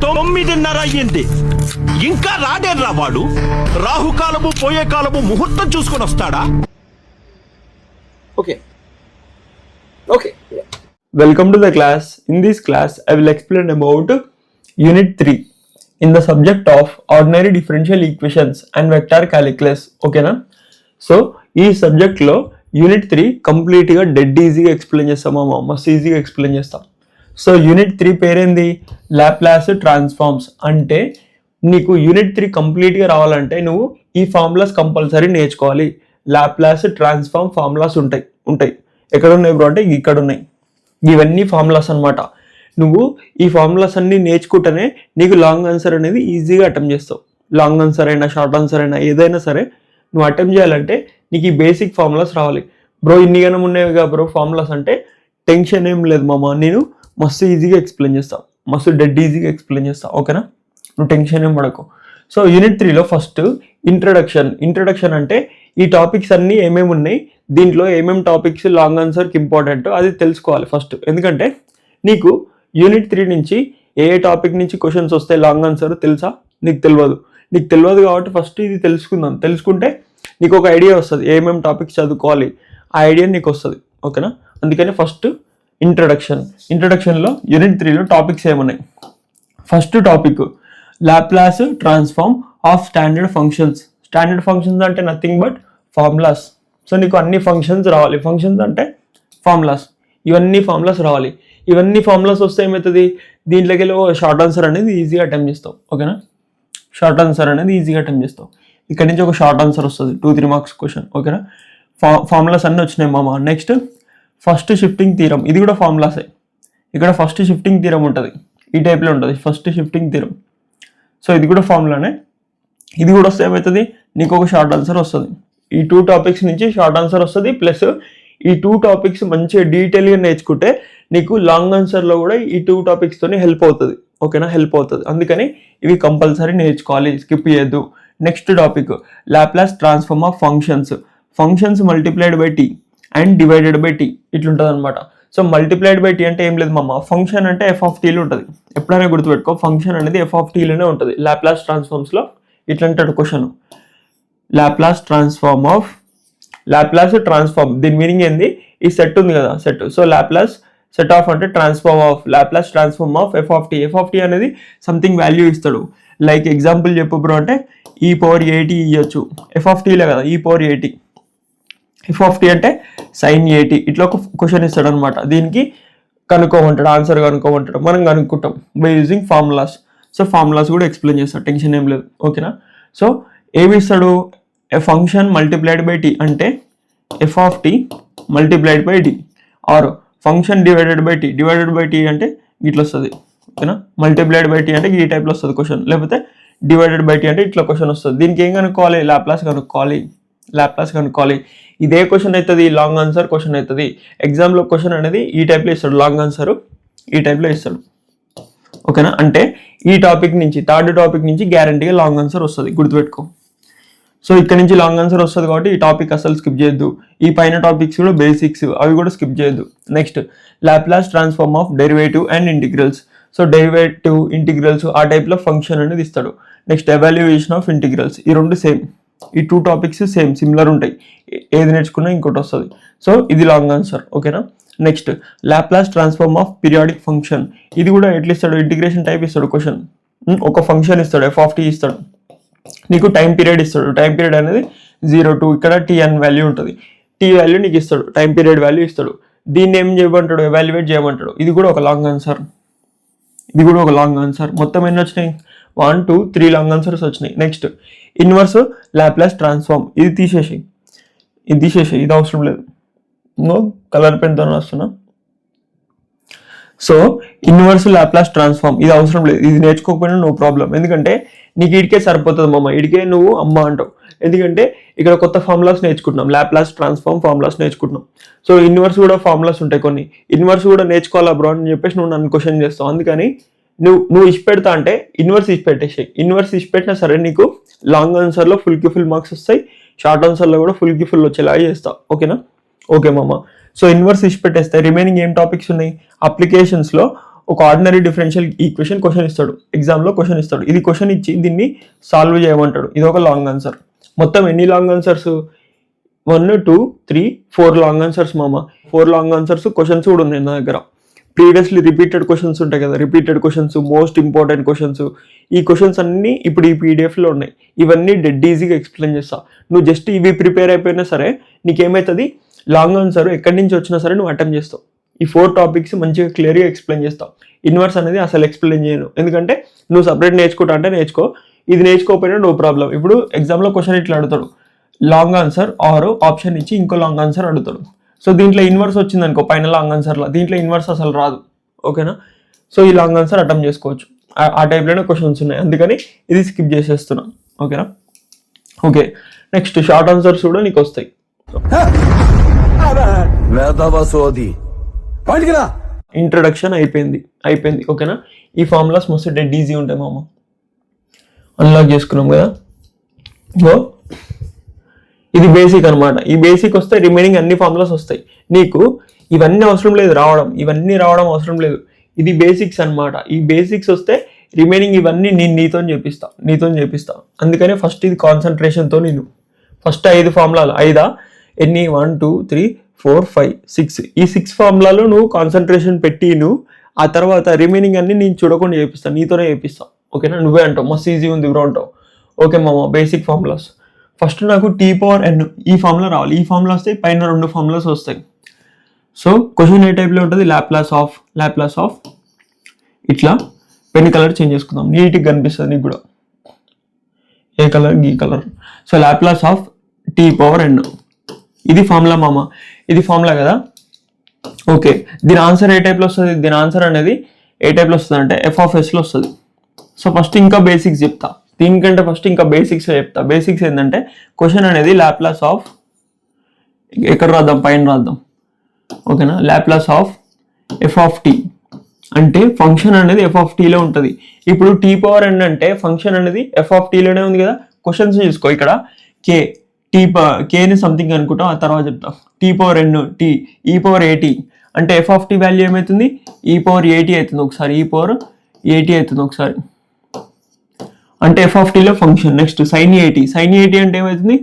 9:30 అయ్యింది, ఇంకా రాడేర్రా వాడు. రాహుకాలము పోయే కాలము ముహూర్తం చూసుకొని వస్తాడా? Okay. Welcome to the class. In this class, I will explain about Unit 3 in the subject of ordinary differential equations and vector calculus. Okay na? So, ఈ సబ్జెక్ట్ లో యూనిట్ 3 కంప్లీట్ గా డెడ్ ఈజీగా ఎక్స్ప్లెయిన్ చేస్తామా, మస్తు ఈజీగా explain చేస్తాం. So unit 3 పేరేంది? Laplace transforms. అంటే నీకు యూనిట్ 3 కంప్లీట్ గా రావాలంటే నువ్వు ఈ ఫార్ములాస్ కంపల్సరీ నేర్చుకోవాలి. లాప్లాస్ ట్రాన్స్ఫార్మ్ ఫార్ములాస్ ఉంటాయి. ఎక్కడ ఉన్నాయి బ్రో అంటే ఇక్కడ ఉన్నాయి. ఇవన్నీ ఫార్ములాస్ అన్నమాట. నువ్వు ఈ ఫార్ములాస్ అన్ని నేర్చుకుంటేనే నీకు లాంగ్ ఆన్సర్ అనేది ఈజీగా అటెంప్ట్ చేస్తావు. లాంగ్ ఆన్సర్ అయినా షార్ట్ ఆన్సర్ అయినా ఏదైనా సరే నువ్వు అటెంప్ట్ చేయాలంటే నీకు ఈ బేసిక్ ఫార్ములాస్ రావాలి. బ్రో ఇన్ని గనం ఉన్నాయిగా బ్రో ఫార్ములాస్ అంటే టెన్షన్ ఏం లేదు మామ, నేను మస్తు ఈజీగా ఎక్స్ప్లెయిన్ చేస్తాను, మస్తు డెడ్ ఈజీగా ఎక్స్ప్లెయిన్ చేస్తాను. ఓకేనా, నువ్వు టెన్షన్ ఏం పడకు. సో యూనిట్ 3లో ఫస్ట్ ఇంట్రడక్షన్ అంటే ఈ టాపిక్స్ అన్నీ ఏమేమి ఉన్నాయి, దీంట్లో ఏమేమి టాపిక్స్ లాంగ్ ఆన్సర్కి ఇంపార్టెంట్ అది తెలుసుకోవాలి ఫస్ట్. ఎందుకంటే నీకు యూనిట్ 3 నుంచి ఏ టాపిక్ నుంచి క్వశ్చన్స్ వస్తాయి లాంగ్ ఆన్సర్ తెలుసా? నీకు తెలియదు కాబట్టి ఫస్ట్ ఇది తెలుసుకుందాం. తెలుసుకుంటే నీకు ఒక ఐడియా వస్తుంది ఏమేమి టాపిక్స్ చదువుకోవాలి, ఆ ఐడియా నీకు వస్తుంది. ఓకేనా, అందుకని ఫస్ట్ ఇంట్రడక్షన్లో యూనిట్ 3లో టాపిక్స్ ఏమున్నాయి. First topic Laplace transform of standard functions. Standard functions అంటే నథింగ్ బట్ ఫార్ములాస్. సో నీకు అన్ని ఫంక్షన్స్ రావాలి. ఫంక్షన్స్ అంటే ఫార్ములాస్, ఇవన్నీ ఫార్ములాస్ రావాలి. ఇవన్నీ ఫార్ములాస్ వస్తే ఏమవుతుంది, దీంట్లోకి షార్ట్ ఆన్సర్ అనేది ఈజీగా అటెంప్ట్ చేస్తావు. ఓకేనా, షార్ట్ ఆన్సర్ అనేది ఈజీగా అటెంప్ట్ చేస్తావు. ఇక్కడ నుంచి ఒక షార్ట్ ఆన్సర్ వస్తుంది 2-3 మార్క్స్ క్వశ్చన్. ఓకేనా, ఫార్ములాస్ అన్నీ వచ్చినాయి మామ. నెక్స్ట్ ఫస్ట్ షిఫ్టింగ్ థీరం, ఇది కూడా ఫార్ములాసే. ఇక్కడ ఫస్ట్ షిఫ్టింగ్ థీరం ఉంటుంది, ఈ టైప్లో ఉంటుంది ఫస్ట్ షిఫ్టింగ్ థీరం. సో ఇది కూడా ఫార్ములానే. ఇది కూడా వస్తే ఏమవుతుంది, నీకు ఒక షార్ట్ ఆన్సర్ వస్తుంది. ఈ 2 టాపిక్స్ నుంచి షార్ట్ ఆన్సర్ వస్తుంది. ప్లస్ ఈ 2 టాపిక్స్ మంచిగా డీటెయిల్గా నేర్చుకుంటే నీకు లాంగ్ ఆన్సర్లో కూడా ఈ 2 టాపిక్స్తోనే హెల్ప్ అవుతుంది. ఓకేనా, హెల్ప్ అవుతుంది. అందుకని ఇవి కంపల్సరీ నేర్చుకోవాలి, స్కిప్ చేయొద్దు. Next topic Laplace transform of functions multiplied by T and divided by T ఇట్లుంటుంది అనమాట. సో మల్టిప్లైడ్ బై టీ అంటే ఏం లేదు మామ, ఫంక్షన్ అంటే ఎఫ్ ఆఫ్ టీలో ఉంటుంది. ఎప్పుడైనా గుర్తుపెట్టుకో, ఫంక్షన్ అనేది ఎఫ్ ఆఫ్ టీలోనే ఉంటుంది. లాప్లాస్ ట్రాన్స్ఫార్మ్స్లో ఇట్లా అంటాడు క్వశ్చన్, లాప్లాస్ ట్రాన్స్ఫార్మ్ దీని మీనింగ్ ఏంది, ఈ సెట్ ఉంది కదా set. So Laplace set of అంటే Laplace transform of F of T అనేది సంథింగ్ వాల్యూ ఇస్తాడు. లైక్ ఎగ్జాంపుల్ చెప్పు బ్రో అంటే e⁻at ఇవ్వచ్చు. ఎఫ్ ఆఫ్ టీలే కదా e⁻at, ఎఫ్ ఆఫ్ టీ అంటే sin at. ఇట్లా ఒక క్వశ్చన్ ఇస్తాడు అనమాట. దీనికి కనుక్కోమంటాడు, ఆన్సర్ కనుక్కోమంటాడు, మనం కనుక్కుంటాం by using formulas. So formulas కూడా ఎక్స్ప్లెయిన్ చేస్తాడు, టెన్షన్ ఏం లేదు. ఓకేనా, సో ఏమి ఇస్తాడు, a function multiplied by tea అంటే F of T multiplied by T, or function divided by tea అంటే ఇట్లా వస్తుంది. ఓకేనా, మల్టిప్లైడ్ బై టీ అంటే ఈ టైప్లో వస్తుంది క్వశ్చన్, లేకపోతే డివైడెడ్ బై టీ అంటే ఇట్లా క్వశ్చన్ వస్తుంది. దీనికి ఏం కనుక్కోవాలి, లాప్లాస్ కనుక్కోవాలి. ఇదే క్వశ్చన్ అవుతుంది, లాంగ్ ఆన్సర్ క్వశ్చన్ అవుతుంది. ఎగ్జామ్లో క్వశ్చన్ అనేది ఈ టైప్లో ఇస్తాడు, లాంగ్ ఆన్సర్ ఈ టైప్లో ఇస్తాడు. ఓకేనా, అంటే ఈ టాపిక్ నుంచి థర్డ్ టాపిక్ నుంచి గ్యారంటీగా లాంగ్ ఆన్సర్ వస్తుంది, గుర్తుపెట్టుకో. సో ఇక్కడ నుంచి లాంగ్ ఆన్సర్ వస్తుంది కాబట్టి ఈ టాపిక్ అసలు స్కిప్ చేయొద్దు. ఈ పైన టాపిక్స్ కూడా బేసిక్స్, అవి కూడా స్కిప్ చేయొద్దు. Next Laplace transform of derivative and integrals. So derivative integrals ఆ టైప్లో ఫంక్షన్ అనేది ఇస్తాడు. నెక్స్ట్ ఎవాల్యుయేషన్ ఆఫ్ ఇంటిగ్రల్స్, ఈ రెండు సేమ్, ఈ 2 టాపిక్స్ సిమిలర్ ఉంటాయి, ఏది నేర్చుకున్నా ఇంకోటి వస్తుంది. సో ఇది లాంగ్ ఆన్సర్. ఓకేనా, next Laplace transform of periodic function. ఇది కూడా ఎట్లా ఇస్తాడు, ఇంటిగ్రేషన్ టైప్ ఇస్తాడు క్వశ్చన్. ఒక ఫంక్షన్ ఇస్తాడు, ఎఫ్ ఆఫ్ టీ ఇస్తాడు, నీకు టైం పీరియడ్ ఇస్తాడు. టైం పీరియడ్ అనేది 0 to ఇక్కడ tn వాల్యూ ఉంటుంది, టీ వాల్యూ నీకు ఇస్తాడు, టైం పీరియడ్ వాల్యూ ఇస్తాడు. దీన్ని ఏం చేయమంటాడు, ఎవాల్యుయేట్ చేయమంటాడు. ఇది కూడా ఒక లాంగ్ ఆన్సర్. మొత్తం ఎన్ని వచ్చినాయి, 1, 2, 3 లాంగ్ ఆన్సర్స్ వచ్చినాయి. నెక్స్ట్ ఇన్వర్స్ లాప్లాస్ ట్రాన్స్ఫార్మ్, ఇది తీసేసి ఇది అవసరం లేదు, కలర్ పెన్తో వస్తున్నా. సో ఇన్వర్స్ లాప్లాస్ ట్రాన్స్ఫార్మ్ ఇది అవసరం లేదు, ఇది నేర్చుకోకపోయినా నో ప్రాబ్లం. ఎందుకంటే నీకు ఇడికే సరిపోతుంది మామ, ఇడికే నువ్వు అమ్మ అంటావు. ఎందుకంటే ఇక్కడ కొత్త ఫార్ములాస్ నేర్చుకుంటున్నాం, లాప్లాస్ ట్రాన్స్ఫార్మ్ ఫార్ములాస్ నేర్చుకుంటున్నాం. సో ఇన్వర్స్ కూడా ఫార్ములాస్ ఉంటాయి కొన్ని, ఇన్వర్స్ కూడా నేర్చుకోవాలా బ్రో అని చెప్పేసి నువ్వు నన్ను క్వశ్చన్ చేస్తావు. అందుకని నువ్వు ఇష్టపెడతా అంటే ఇన్వర్స్ ఇష్టపెట్టేసాయి. ఇన్వర్స్ ఇష్టపెట్టినా సరే నీకు లాంగ్ ఆన్సర్లో ఫుల్ మార్క్స్ వస్తాయి, షార్ట్ ఆన్సర్లో కూడా ఫుల్ వచ్చేలాగా చేస్తావు. ఓకేనా, ఓకే మామ. సో ఇన్వర్స్ ఇష్టపెట్టేస్తే రిమైనింగ్ ఏం టాపిక్స్ ఉన్నాయి, అప్లికేషన్స్లో ఒక ఆర్డినరీ డిఫరెన్షియల్ ఈక్వేషన్ క్వశ్చన్ ఇస్తాడు, ఎగ్జామ్లో క్వశ్చన్ ఇస్తాడు. ఇది క్వశ్చన్ ఇచ్చి దీన్ని సాల్వ్ చేయమంటాడు. ఇది ఒక లాంగ్ ఆన్సర్. మొత్తం ఎన్ని లాంగ్ ఆన్సర్స్? 1 2 3 4 లాంగ్ ఆన్సర్స్ మామ. 4 లాంగ్ ఆన్సర్స్ క్వశ్చన్స్ కూడా ఉన్నాయి నా దగ్గర. ప్రీవియస్లీ రిపీటెడ్ క్వశ్చన్స్ ఉంటాయి కదా, repeated questions, most important questions. ఈ క్వశ్చన్స్ అన్నీ ఇప్పుడు ఈ పీడిఎఫ్లో ఉన్నాయి. ఇవన్నీ డెడ్ ఈజీగా ఎక్స్ప్లెయిన్ చేస్తా. నువ్వు జస్ట్ ఇవి ప్రిపేర్ అయిపోయినా సరే నీకేమవుతుంది, లాంగ్ ఆన్సర్ ఎక్కడి నుంచి వచ్చినా సరే నువ్వు అటెంప్ట్ చేస్తావు. ఈ 4 టాపిక్స్ మంచిగా క్లియర్గా ఎక్స్ప్లెయిన్ చేస్తావు. ఇన్వర్స్ అనేది అసలు ఎక్స్ప్లెయిన్ చేయను, ఎందుకంటే నువ్వు సపరేట్ నేర్చుకుంటా అంటే నేర్చుకో, ఇది నేర్చుకోకపోయినా నో ప్రాబ్లం. ఇప్పుడు ఎగ్జామ్లో క్వశ్చన్ ఇట్లా అడుగుతాడు, లాంగ్ ఆన్సర్ ఆర్ ఆప్షన్ ఇచ్చి ఇంకో లాంగ్ ఆన్సర్ అడుగుతాడు. సో దీంట్లో ఇన్వర్స్ వచ్చింది అనుకో పైన లాంగ్ ఆన్సర్లో, దీంట్లో ఇన్వర్స్ అసలు రాదు. ఓకేనా? సో ఈ లాంగ్ ఆన్సర్ అటెంప్ట్ చేసుకోవచ్చు. ఆ టైప్లోనే క్వశ్చన్స్ ఉన్నాయి, అందుకని ఇది స్కిప్ చేసేస్తున్నాను. ఓకేనా? ఓకే, నెక్స్ట్ షార్ట్ ఆన్సర్స్ కూడా నీకు వస్తాయి. ఇంట్రడక్షన్ అయిపోయింది. ఓకేనా? ఈ ఫార్ములాస్ మస్తు డెడ్ ఈజీ ఉంటాయి మామ. అన్లాక్ చేసుకున్నాం కదా. సో ఇది బేసిక్ అనమాట. ఈ బేసిక్ వస్తే రిమైనింగ్ అన్ని ఫార్ములాస్ వస్తాయి. నీకు ఇవన్నీ అవసరం లేదు ఇవన్నీ రావడం అవసరం లేదు. ఇది బేసిక్స్ అనమాట. ఈ బేసిక్స్ వస్తే రిమైనింగ్ ఇవన్నీ నేను నీతో చేపిస్తా. అందుకనే ఫస్ట్ ఇది కాన్సన్ట్రేషన్తో నేను ఫస్ట్ 5 ఫార్ములాలు, 5 ఎన్ని 1 2 3 4 5 6 ఈ 6 ఫార్ములాలు నువ్వు కాన్సన్ట్రేషన్ పెట్టి ఆ తర్వాత రిమైనింగ్ అన్ని నేను చూడకుండా చేపిస్తాను, నీతోనే చేపిస్తా. ఓకేనా? నువ్వే అంటావు మస్తు ఈజీ ఉంది బ్రో అంటావు. ఓకే మామ, బేసిక్ ఫార్ములాస్. ఫస్ట్ నాకు T⁴n ఈ ఫార్ములా రావాలి. ఈ ఫార్ములా వస్తే పైన 2 ఫార్ములాస్ వస్తాయి. సో క్వశ్చన్ ఏ టైప్లో ఉంటుంది, ల్యాప్లాస్ ఆఫ్ ఇట్లా పెన్ కలర్ చేంజ్ చేసుకుందాం, నీట్గా కనిపిస్తుంది నీకు కూడా. ఏ కలర్? ఈ colour. So Laplace of T⁴n ఇది ఫార్ములా మామ. ఇది ఫార్ములా కదా. ఓకే, దీని ఆన్సర్ ఏ టైప్లో వస్తుంది? దీని ఆన్సర్ అనేది ఏ టైప్లో వస్తుంది అంటే F(s)లో వస్తుంది. సో ఫస్ట్ ఇంకా బేసిక్స్ చెప్తా, దీనికంటే ఫస్ట్ ఇంకా బేసిక్స్ చెప్తా. బేసిక్స్ ఏంటంటే క్వశ్చన్ అనేది ల్యాప్లాస్ ఆఫ్, ఎక్కడ రాద్దాం, పైన రాద్దాం. ఓకేనా? ల్యాప్లాస్ ఆఫ్ f(t) అంటే ఫంక్షన్ అనేది f(t)లో ఉంటుంది. ఇప్పుడు T⁴n అంటే ఫంక్షన్ అనేది f(t)లోనే ఉంది కదా. క్వశ్చన్స్ చూసుకో, ఇక్కడ కేని సంథింగ్ అనుకుంటాం, ఆ తర్వాత చెప్తాం. T⁴n e⁴at అంటే f(t) వాల్యూ ఏమవుతుంది, e⁴at అవుతుంది ఒకసారి, e⁴at అవుతుంది ఒకసారి, అంటే f(t)లో ఫంక్షన్. నెక్స్ట్ sin at అంటే ఏమవుతుంది,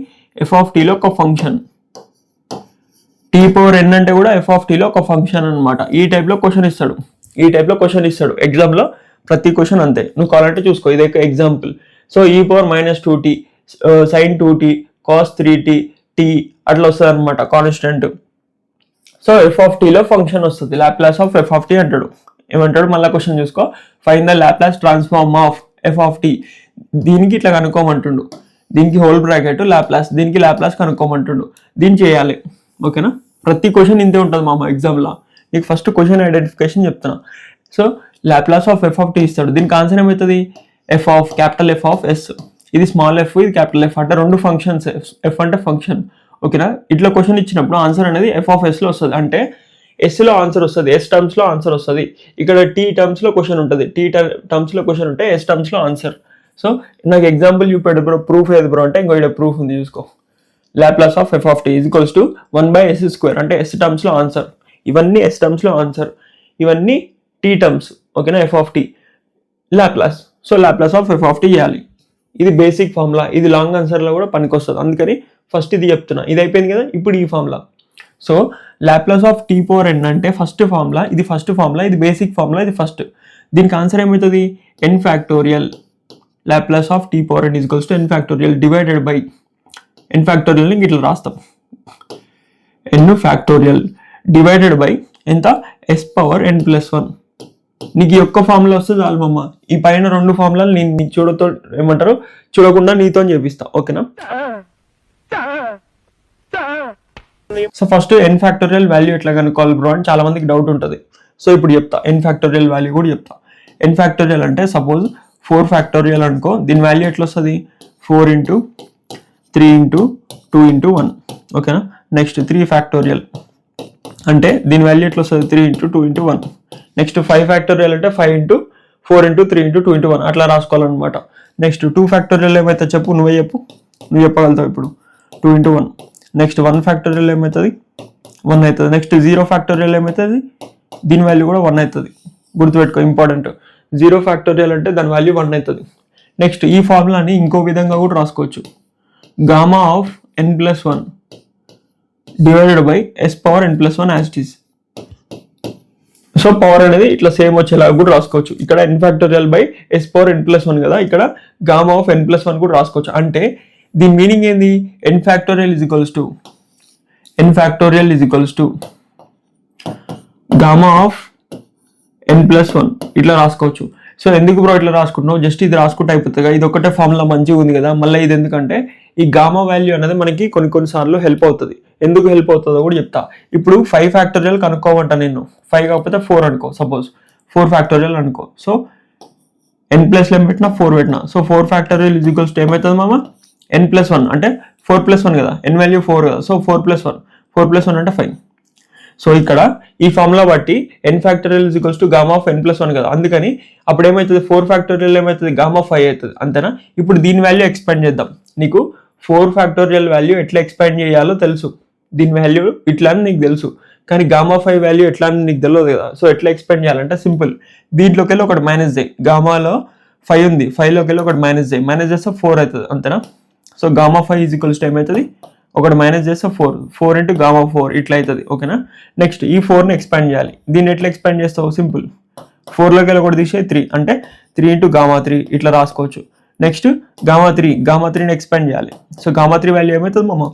f(t)లో ఒక ఫంక్షన్. T⁴n అంటే కూడా f(t)లో ఒక ఫంక్షన్ అనమాట. ఈ టైప్లో క్వశ్చన్ ఇస్తాడు ఎగ్జామ్లో. ప్రతి క్వశ్చన్ అంతే, నువ్వు కావాలంటే చూసుకో. ఇది ఒక example. So e⁻-2t sin 2t cos 3t t అట్లా వస్తుంది అనమాట, కాన్స్టెంట్. సో f(t)లో ఫంక్షన్ వస్తుంది, లాప్లాస్ ఆఫ్ f(t) అంటాడు. ఏమంటాడు మళ్ళీ క్వశ్చన్ చూసుకో, find the Laplace transform of f(t). దీనికి ఇట్లా కనుక్కోమంటుండు, దీనికి హోల్ బ్రాకెట్ లాప్లాస్, దీనికి లాప్లాస్ కనుక్కోమంటుండు. దీన్ని చేయాలి. ఓకేనా? ప్రతి క్వశ్చన్ ఇంతే ఉంటుంది మామ ఎగ్జామ్లో. నీకు ఫస్ట్ క్వశ్చన్ ఐడెంటిఫికేషన్ చెప్తున్నా. సో లాప్లాస్ ఆఫ్ f(t) ఇస్తాడు. దీనికి ఆన్సర్ ఏమవుతుంది, క్యాపిటల్ F ఆఫ్ S. ఇది స్మాల్ f, ఇది క్యాపిటల్ F, అంటే 2 ఫంక్షన్స్. F అంటే ఫంక్షన్. ఓకేనా? ఇట్లా క్వశ్చన్ ఇచ్చినప్పుడు ఆన్సర్ అనేది f(s)లో వస్తుంది, అంటే ఎస్లో ఆన్సర్ వస్తుంది, ఎస్ టర్మ్స్లో ఆన్సర్ వస్తుంది. ఇక్కడ టీ టర్మ్స్లో క్వశ్చన్ ఉంటుంది, టర్మ్స్లో క్వశ్చన్ ఉంటే ఎస్ టర్మ్స్లో ఆన్సర్. సో నాకు ఎగ్జాంపుల్ చూపాడు బ్రో, ప్రూఫ్ ఏది బ్రో అంటే ఇంకో ఇక్కడ ప్రూఫ్ ఉంది చూసుకో. లాప్లాస్ ఆఫ్ f(t) = 1/s², అంటే ఎస్ టర్మ్స్లో ఆన్సర్. ఇవన్నీ ఎస్ టర్మ్స్లో ఆన్సర్, ఇవన్నీ టీ టర్మ్స్. ఓకేనా? f(t) Laplace. So Laplace of f(t) చేయాలి. ఇది బేసిక్ ఫార్ములా, ఇది లాంగ్ ఆన్సర్లో కూడా పనికొస్తుంది, అందుకని ఫస్ట్ ఇది చెప్తున్నా. ఇది అయిపోయింది కదా, ఇప్పుడు ఈ formula. So Laplace of T⁴n అంటే ఫస్ట్ ఫార్ములా, ఇది ఫస్ట్ ఫార్ములా, ఇది బేసిక్ ఫార్ములా, ఇది ఫస్ట్. దీనికి ఆన్సర్ ఏమవుతుంది, n⁻. Laplace of T⁴n = n⁻, divided by n⁻ని ఇట్లా రాస్తాం, n⁻, డివైడెడ్ బై ఎంత, s⁻n+1. నీకు ఈ ఒక్క ఫార్ములా వస్తే చాలు మమ్మ. ఈ పైన 2 ఫార్ములాలు నేను చూడకుండా నీతో చేపిస్తా. ఓకేనా? సో ఫస్ట్ n⁻ వాల్యూ ఎట్లా కనుక్కోవాలి బ్రో అని చాలా మందికి డౌట్ ఉంటుంది. సో ఇప్పుడు చెప్తా, n⁻ వాల్యూ కూడా చెప్తా. n⁻ అంటే సపోజ్ 4 అనుకో, దీని వాల్యూ ఎట్లా వస్తుంది, 4 × 3 × 2 × 1. ఓకేనా? నెక్స్ట్ 3 అంటే దీని వాల్యూ ఎట్లా వస్తుంది, 3 × 2 × 1. నెక్స్ట్ 5 అంటే 5 × 4 × 3 × 2 × 1 అట్లా రాసుకోవాలన్నమాట. నెక్స్ట్ 2 ఏమైతే చెప్పు, నువ్వు చెప్పగలుగుతావు ఇప్పుడు. 2 × 1. నెక్స్ట్ 1 ఏమవుతుంది, 1 అవుతుంది. నెక్స్ట్ 0 ఏమవుతుంది, దీని వాల్యూ కూడా 1 అవుతుంది. గుర్తుపెట్టుకో, ఇంపార్టెంట్. 0 ఫ్యాక్టోరియల్ అంటే దాని వాల్యూ 1 అవుతుంది. నెక్స్ట్ ఈ ఫార్ములాని ఇంకో విధంగా కూడా రాసుకోవచ్చు. Gamma of n+1 divided by s⁻n+1 as it is. So power అనేది ఇట్లా సేమ్ వచ్చేలాగా కూడా రాసుకోవచ్చు. ఇక్కడ n ఫ్యాక్టోరియల్ బై s⁻n+1 కదా, ఇక్కడ గామా ఆఫ్ n+1 కూడా రాసుకోవచ్చు. అంటే దీని మీనింగ్ ఏంది, n factorial is equals to gamma of n+1 ఇట్లా రాసుకోవచ్చు. సో ఎందుకు బ్రో ఇట్లా రాసుకుంటున్నావు, జస్ట్ ఇది రాసుకుంటే అయిపోతుంది. ఇది ఒకటే ఫార్ములా మంచిగా ఉంది కదా, మళ్ళీ ఇది ఎందుకంటే ఈ గామా వాల్యూ అనేది మనకి కొన్ని సార్లు హెల్ప్ అవుతుంది. ఎందుకు హెల్ప్ అవుతుందో కూడా చెప్తా. ఇప్పుడు 5 ఫ్యాక్టోరియల్ కనుక్కోమంటా నేను, 5 కాకపోతే 4 అనుకో, సపోజ్ 4 ఫ్యాక్టోరియల్ అనుకో. సో n+1 పెట్టినా 4 పెట్టినా, so 4 factorial is equals to ఏమవుతుంది మామ, n+1 అంటే 4+1 కదా, n వాల్యూ 4 కదా, సో 4+1 అంటే 5. సో ఇక్కడ ఈ ఫార్ములా బట్టి n factorial is equals to gamma of n+1 కదా, అందుకని అప్పుడు ఏమవుతుంది 4 ఫ్యాక్టోరియల్ ఏమవుతుంది, గామా 5 అవుతుంది, అంతేనా. ఇప్పుడు దీని వాల్యూ ఎక్స్పాండ్ చేద్దాం. నీకు 4 ఫ్యాక్టోరియల్ వాల్యూ ఎట్లా ఎక్స్పాండ్ చేయాలో తెలుసు, దీని వాల్యూ ఇట్లా అని నీకు తెలుసు, కానీ గామా 5 వాల్యూ ఎట్లా అని నీకు తెలియదు కదా. సో ఎట్లా ఎక్స్పాండ్ చేయాలంటే సింపుల్, దీంట్లోకి వెళ్ళి ఒకటి మైనస్ చేయి. గామాలో 5 ఉంది, 5లోకి వెళ్ళి ఒకటి మైనస్ చేస్తే 4 అవుతుంది, అంతేనా. So gamma 5 is equals to ఏమవుతుంది, ఒకటి మైనస్ చేస్తే 4 ఇంటూ గామా 4 ఇట్లా అవుతుంది, ఓకేనా. నెక్స్ట్ ఈ 4ని ఎక్స్పాండ్ చేయాలి. దీన్ని ఎట్లా ఎక్స్పాండ్ చేస్తావు, సింపుల్, 4లోకి వెళ్ళి ఒకటి తీసే 3 అంటే 3 ఇంటూ గామా 3 ఇట్లా రాసుకోవచ్చు. నెక్స్ట్ గామా 3ని ఎక్స్పాండ్ చేయాలి. సో గామా 3 వాల్యూ ఏమవుతుంది మామ,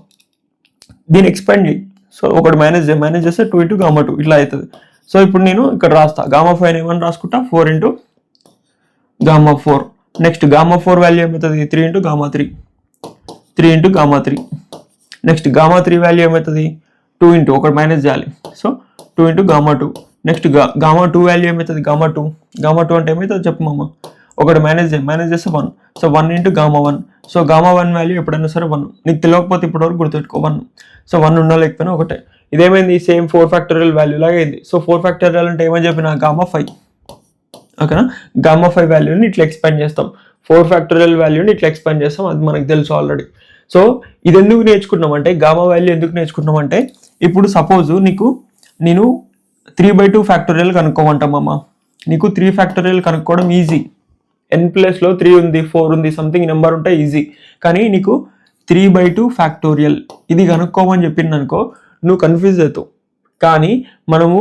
దీన్ని ఎక్స్పాండ్ చేయి. సో ఒకటి మైనస్ చేస్తే 2 ఇంటూ గామా 2 ఇట్లా అవుతుంది. సో ఇప్పుడు నేను ఇక్కడ రాస్తా, గామా 5 ఏమని రాసుకుంటా, 4 into gamma 4. Next gamma 4 value ఏమవుతుంది, 3 into gamma 3. Next gamma 3 value ఏమవుతుంది, 2 ఇంటూ ఒకటి మైనస్ చేయాలి, so 2 into gamma 2. Next gamma 2 value ఏమవుతుంది, గామా 2 అంటే ఏమవుతుంది చెప్పు మామ, ఒకటి మైనస్ చేస్తే 1, so 1 into gamma 1. So gamma 1 value ఎప్పుడైనా సరే 1, నీకు తెలియకపోతే ఇప్పటివరకు గుర్తుపెట్టుకో 1. సో 1 ఉన్నా లేకపోయినా ఒకటే. ఇదేమైంది, సేమ్ 4 ఫ్యాక్టోరియల్ వాల్యూ లాగా అయింది. సో 4 ఫ్యాక్టోరియల్ అంటే ఏమని చెప్పిన, గామా 5, ఓకేనా. గామా 5 వాల్యూని ఇట్లా ఎక్స్పాండ్ చేస్తాం, 4 ఫ్యాక్టోరియల్ వాల్యూని ఇట్లా ఎక్స్పాండ్ చేస్తాం, అది మనకు తెలుసు ఆల్రెడీ. సో ఇది ఎందుకు నేర్చుకుంటున్నాం అంటే, గామా వాల్యూ ఎందుకు నేర్చుకుంటున్నాం అంటే, ఇప్పుడు సపోజ్ నేను 3/2 ఫ్యాక్టోరియల్ కనుక్కోమంటామమ్మ, నీకు 3 ఫ్యాక్టోరియల్ కనుక్కోవడం ఈజీ. n ప్లేస్లో 3 ఉంది, 4 ఉంది, సంథింగ్ నెంబర్ ఉంటే ఈజీ. కానీ నీకు 3/2 ఫ్యాక్టోరియల్ ఇది కనుక్కోమని చెప్పింది అనుకో, నువ్వు కన్ఫ్యూజ్ అవుతావు. కానీ మనము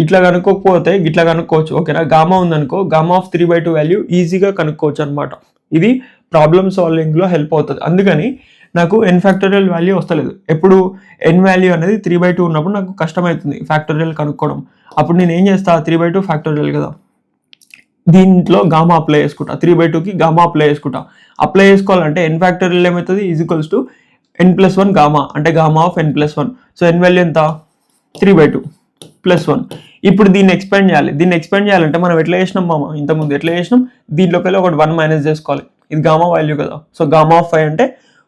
ఇట్లా కనుక్కోకపోతే ఇట్లా కనుక్కోవచ్చు, ఓకేనా. గామా ఉందనుకో, గామా ఆఫ్ 3/2 వాల్యూ ఈజీగా కనుక్కోవచ్చు అనమాట. ఇది ప్రాబ్లమ్ సాల్వింగ్లో హెల్ప్ అవుతుంది. అందుకని నాకు n ఫ్యాక్టోరియల్ వాల్యూ వస్తలేదు. ఎప్పుడు n వాల్యూ అనేది 3/2 ఉన్నప్పుడు నాకు కష్టమవుతుంది ఫ్యాక్టోరియల్ కనుక్కోవడం. అప్పుడు నేను ఏం చేస్తా, 3/2 ఫ్యాక్టోరియల్ కదా, దీంట్లో గామా అప్లై చేసుకుంటా, 3/2కి గామా అప్లై చేసుకోవాలంటే n ఫ్యాక్టోరియల్ ఏమవుతుంది, is equals to n+1 gamma, అంటే gamma of n+1. So n value ఎంత, 3/2 + 1. ఇప్పుడు దీన్ని ఎక్స్పాండ్ చేయాలంటే మనం ఎట్లా చేసినాం మామ, ఇంతకుముందు ఎట్లా చేసినాం, దీంట్లోకి వెళ్ళి ఒకటి 1 మైనస్ చేసుకోవాలి. ఇది గామా వాల్యూ కదా, సో గామా ఆఫ్ 5 అంటే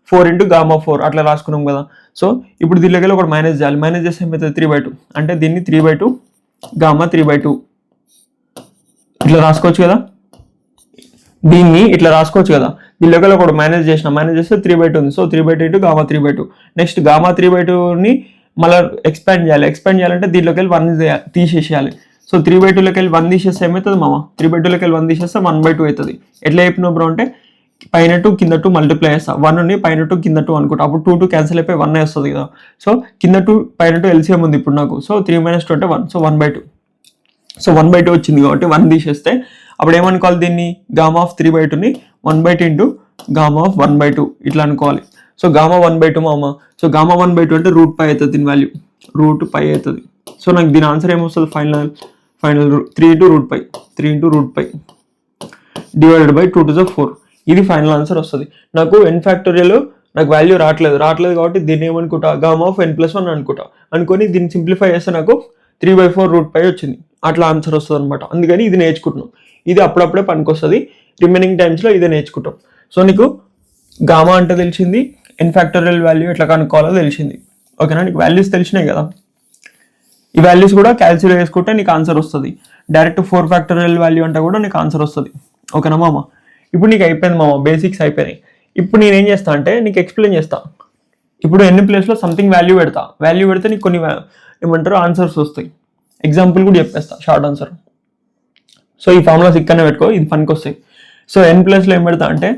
4 ఇంటూ గామా 4 అట్లా రాసుకున్నాం కదా. సో ఇప్పుడు దీంట్లోకి వెళ్ళి ఒకటి మైనస్ చేయాలి, మైనస్ చేస్తే ఏమవుతుంది, 3/2 అంటే దీన్ని 3/2 గామా 3/2 ఇట్లా రాసుకోవచ్చు కదా. దీన్ని ఇట్లా రాసుకోవచ్చు కదా, దీనిలోకి వెళ్ళి ఒకటి మైనస్ చేస్తే 3/2 ఉంది. So 3/2 into gamma 3/2. Next gamma 3/2ని మళ్ళీ ఎక్స్పాండ్ చేయాలంటే దీంట్లోకి వెళ్ళి 1 తీసేసేయాలి. సో 3/2లోకి వెళ్ళి 1 తీసేస్తే ఏమవుతుంది మామ, 3/2లోకి వెళ్ళి 1 తీసేస్తే 1/2 అవుతుంది. ఎట్లా చెప్పినావు బ్రో అంటే, పైన 2 కింద 2 మల్టిప్లై చేస్తా, 1ని పైన 2 కింద 2 అనుకుంటా, అప్పుడు 2 క్యాన్సిల్ అయిపోయి 1 వస్తుంది కదా. సో కింద 2 పైన 2 ఎల్సిఎం ఉంది ఇప్పుడు నాకు. సో 3 - 2 అంటే 1, సో 1/2. సో 1/2 వచ్చింది కాబట్టి 1 తీసేస్తే అప్పుడు ఏమనుకోవాలి, దీన్ని గామా ఆఫ్ 3/2ని 1/2 ఇంటూ గామా ఆఫ్ 1/2 ఇట్లా అనుకోవాలి. సో గామా 1/2 మామ, సో గామా 1/2 అంటే √π అవుతుంది, దీని వాల్యూ √π అవుతుంది. సో నాకు దీని ఆన్సర్ ఏమొస్తుంది, final 3 into √π divided by 2 to 4. ఇది ఫైనల్ ఆన్సర్ వస్తుంది. నాకు n ఫ్యాక్టోరియల్ నాకు వాల్యూ రావట్లేదు కాబట్టి దీన్ని ఏమనుకుంటా, గామా ఆఫ్ n+1 అనుకొని దీన్ని సింప్లిఫై చేస్తే నాకు 3/4 √π వచ్చింది, అట్లా ఆన్సర్ వస్తుంది అనమాట. అందుకని ఇది నేర్చుకుంటున్నాం, ఇది అప్పుడప్పుడే పనికొస్తుంది, రిమైనింగ్ టైమ్స్లో ఇదే నేర్చుకుంటాం. సో నీకు గామా అంటే తెలిసింది, n ఫ్యాక్టోరియల్ వాల్యూ ఎట్లా కనుక్కోవాలో తెలిసింది, ఓకేనా. నీకు వాల్యూస్ తెలిసినాయి కదా, ఈ వాల్యూస్ కూడా క్యాల్కులేట్ చేసుకుంటే నీకు ఆన్సర్ వస్తుంది. డైరెక్ట్ 4 ఫ్యాక్టోరియల్ వాల్యూ అంటే కూడా నీకు ఆన్సర్ వస్తుంది, ఓకేనా మామ. ఇప్పుడు నీకు అయిపోయింది మామ, బేసిక్స్ అయిపోయినాయి. ఇప్పుడు నేను ఏం చేస్తా అంటే నీకు ఎక్స్ప్లెయిన్ చేస్తా. ఇప్పుడు n ప్లేస్లో సంథింగ్ వాల్యూ పెడితే నీకు కొన్ని ఏమంటారు ఆన్సర్స్ వస్తాయి. ఎగ్జాంపుల్ కూడా చెప్పేస్తా, షార్ట్ ఆన్సర్. సో ఈ ఫార్ములాస్ ఇక్కడనే పెట్టుకో, ఇది పనికి వస్తాయి. సో ఎన్ ప్లస్లో ఏం పెడతా అంటే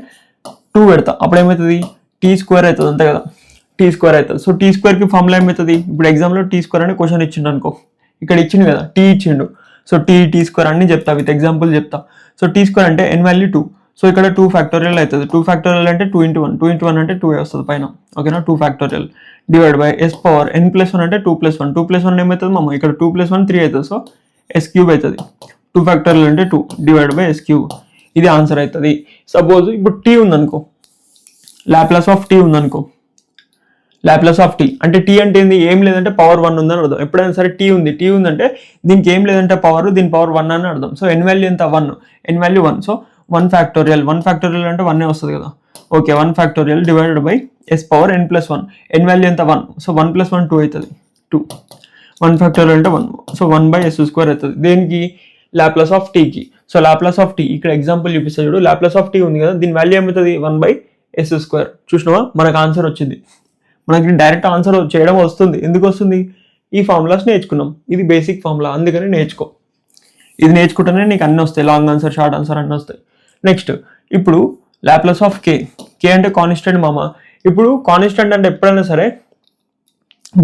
2 పెడతా, అప్పుడు ఏమవుతుంది టీ స్క్వేర్ అవుతుంది అంతే కదా, టీ స్క్వేర్ అవుతుంది. సో టీ స్క్వేర్కి ఫార్ములా ఏమవుతుంది, ఇప్పుడు ఎగ్జామ్లో టీ స్క్వేర్ అనే క్వశ్చన్ ఇచ్చిండు అనుకో, ఇక్కడ ఇచ్చిండు కదా టీ ఇచ్చిండు, సో టీ స్క్వేర్ అన్ని చెప్తా, విత్ ఎగ్జాంపుల్ చెప్తా. సో టీ స్క్వేర్ అంటే ఎన్ వాల్యూ 2, సో ఇక్కడ 2 ఫ్యాక్టోరియల్ అవుతుంది. 2 ఫ్యాక్టోరియల్ అంటే 2 into 1, 2 into 1 అంటే 2 వస్తుంది పైన, ఓకేనా. 2 factorial divide by S power n + 1 అంటే 2 + 1, 2 + 1 ఏమవుతుంది మామ, ఇక్కడ 2 + 1 3 అవుతుంది, సో ఎస్ క్యూబ్ అవుతుంది. 2 ఫ్యాక్టోరియల్ అంటే 2 డివైడ్ బై ఎస్ క్యూబ్, ఇది ఆన్సర్ అవుతుంది. సపోజ్ ఇప్పుడు టీ ఉందనుకో, లాప్లాస్ ఆఫ్ టీ ఉందనుకో, లాప్లాస్ ఆఫ్ టీ అంటే టీ అంటే ఏంది, ఏం లేదంటే పవర్ 1 ఉందని అర్థం. ఎప్పుడైనా సరే టీ ఉందంటే దీనికి ఏం లేదంటే పవర్, దీని పవర్ 1 అని అర్థం. సో ఎన్ వాల్యూ ఎంత 1, ఎన్ వాల్యూ 1, సో 1 ఫ్యాక్టోరియల్ అంటే 1 వస్తుంది కదా, okay. 1 factorial divided by S power n + 1, N value ఎంత 1, సో 1 + 1 2 అవుతుంది, 2. 1 ఫ్యాక్టోరియల్ అంటే 1, సో 1/s² అవుతుంది. దేనికి, లాప్లాస్ ఆఫ్ టీకి. సో లాప్లాస్ ఆఫ్ టీ ఇక్కడ ఎగ్జాంపుల్ చూపిస్తా చూడు, లాప్లాస్ ఆఫ్ టీ ఉంది కదా, దీని వాల్యూ ఏమవుతుంది 1/s². చూసినావా, మనకు ఆన్సర్ వచ్చింది. మనకి డైరెక్ట్ ఆన్సర్ చేయడం వస్తుంది. ఎందుకు వస్తుంది, ఈ ఫార్ములాస్ నేర్చుకున్నాం, ఇది బేసిక్ ఫార్ములా, అందుకని నేర్చుకో. ఇది నేర్చుకుంటేనే నీకు అన్నీ వస్తాయి, లాంగ్ ఆన్సర్, షార్ట్ ఆన్సర్ అన్నీ వస్తాయి. నెక్స్ట్ ఇప్పుడు లాప్లాస్ ఆఫ్ కే అంటే కాన్స్టెంట్ మామ. ఇప్పుడు కాన్స్టెంట్ అంటే ఎప్పుడైనా సరే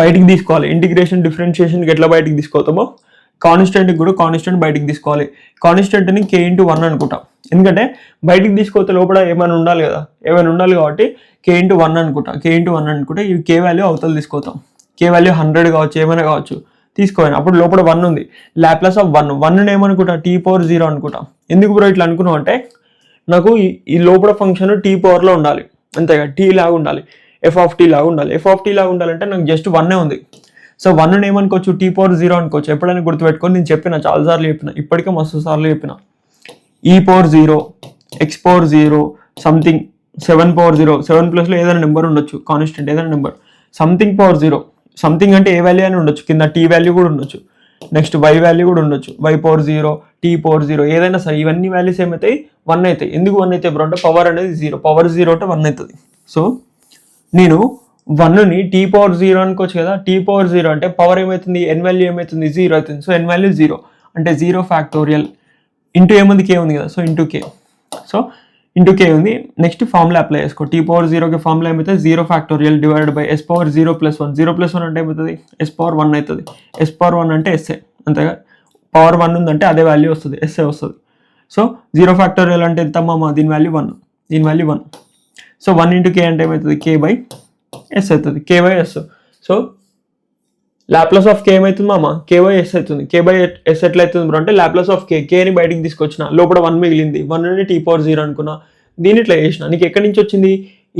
బయటికి తీసుకోవాలి, ఇంటిగ్రేషన్ డిఫరెన్షియేషన్కి ఎట్లా బయటికి తీసుకోతామో కాన్స్టెంట్కి కూడా కాన్స్టెంట్ బయటికి తీసుకోవాలి. కాన్స్టెంట్ని k into 1 అనుకుంటాం, ఎందుకంటే బయటికి తీసుకోతే లోపల ఏమైనా ఉండాలి కదా, ఏమైనా ఉండాలి కాబట్టి k into 1 అనుకుంటా, k into 1 అనుకుంటే ఇవి k వాల్యూ అవతల తీసుకోతాం. k వాల్యూ 100 కావచ్చు, ఏమైనా కావచ్చు, తీసుకోవాలి. అప్పుడు లోపల 1 ఉంది, లాప్లాస్ ఆఫ్ 1 ఏమనుకుంటా t⁴0 అనుకుంటా. ఎందుకు బ్రో ఇట్లా అనుకున్నావు అంటే, నాకు ఈ లోపల ఫంక్షన్ t పవర్లో ఉండాలి, అంతేగా, టీ లాగా ఉండాలి, f లాగా ఉండాలి. f లాగా ఉండాలంటే నాకు జస్ట్ 1 ఉంది. సో 1 ఏమనుకోవచ్చు, t⁴0 అనుకోవచ్చు. ఎప్పుడైనా గుర్తుపెట్టుకొని, నేను చెప్పిన చాలాసార్లు చెప్పిన, ఇప్పటికే మస్తు సార్లు చెప్పిన, e⁴0 x⁴0 సంథింగ్ 7⁴0, 7 ప్లస్లో ఏదైనా నెంబర్ ఉండొచ్చు, కాన్స్టెంట్ ఏదైనా నెంబర్, సంథింగ్ ⁴0, సంథింగ్ అంటే ఏ వాల్యూ అని ఉండొచ్చు, కింద టీ వాల్యూ కూడా ఉండొచ్చు, నెక్స్ట్ y వాల్యూ కూడా ఉండొచ్చు, y⁴0 t⁴0 ఏదైనా సరే, ఇవన్నీ వాల్యూస్ ఏమవుతాయి 1 అవుతాయి. ఎందుకు 1 అవుతాయి బ్రో అంటే, పవర్ అనేది 0, పవర్ 0 అంటే 1 అవుతుంది. సో నేను 1ని t⁴0 అనుకోవచ్చు కదా, t⁴0 అంటే పవర్ ఏమవుతుంది, ఎన్ వాల్యూ ఏమవుతుంది 0 అవుతుంది. సో ఎన్ వాల్యూ 0 అంటే 0 ఫ్యాక్టోరియల్ ఇంటూ ఏముంది, k ఉంది కదా, so into k, so into k ఉంది. నెక్స్ట్ ఫార్ములా అప్లై చేసుకో, t⁴0కి ఫార్ములా ఏమైతే 0 ఫ్యాక్టోరియల్ డివైడెడ్ బై s⁴0 + 1, 0 + 1 అంటే ఏమవుతుంది s⁴1 అవుతుంది. s⁴1 అంటే ఎస్ఏ, అంతేగా, పవర్ 1 ఉందంటే అదే వాల్యూ వస్తుంది, ఎస్ఏ వస్తుంది. సో 0 ఫ్యాక్టోరియల్ అంటే ఎంత మామ, దీని వాల్యూ 1, దీని వాల్యూ 1. సో 1 into k అంటే ఏమవుతుంది, k/s అవుతుంది, k/s. So Laplace of k ఏమవుతుంది మామ, k/s అవుతుంది. k/s ఎట్లా అవుతుంది బ్రో అంటే, లాప్లాస్ ఆఫ్ kని బయటికి తీసుకొచ్చిన, లోపల 1 మిగిలింది, 1ని t⁴0 అనుకున్నా, దీన్ని ఇట్లా చేసిన. నీకు ఎక్కడి నుంచి వచ్చింది,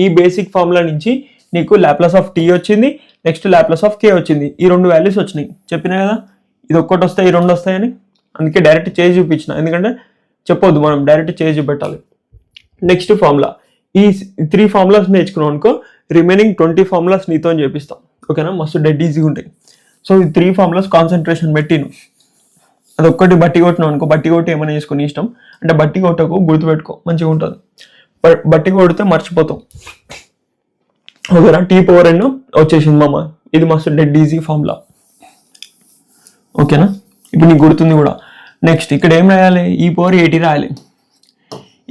ఈ బేసిక్ ఫార్ములా నుంచి నీకు లాప్లాస్ ఆఫ్ t వచ్చింది, నెక్స్ట్ లాప్లాస్ ఆఫ్ k వచ్చింది. ఈ 2 వాల్యూస్ వచ్చినాయి, చెప్పినా కదా, ఇది ఒక్కటి వస్తాయి, ఈ 2 వస్తాయని. అందుకే డైరెక్ట్ చేసి చూపించిన, ఎందుకంటే చెప్పొద్దు, మనం డైరెక్ట్ చేసి చూపెట్టాలి. నెక్స్ట్ ఫార్ములా, ఈ 3 ఫార్ములాస్ నేర్చుకున్నాం అనుకో, రిమైనింగ్ 20 ఫార్ములాస్ నీతో చేపిస్తాం, ఓకేనా. మస్తు డెడ్ ఈజీగా ఉంటాయి. సో ఈ 3 ఫార్ములాస్ కాన్సన్ట్రేషన్ పెట్టిను, అది ఒక్కటి బట్టి కొట్టినావు అనుకో, బట్టి కొట్టి ఏమైనా చేసుకుని ఇష్టం అంటే, బట్టి కొట్టకు, గుర్తుపెట్టుకో, మంచిగా ఉంటుంది. బట్టి కొడితే మర్చిపోతాం, ఓకేనా. t⁴n వచ్చేసింది మామ, ఇది మస్తు డెడ్ ఈజీ ఫార్ములా, ఓకేనా. ఇప్పుడు నీకు గుర్తుంది కూడా. నెక్స్ట్ ఇక్కడ ఏం రాయాలి, e⁴80 రాయాలి,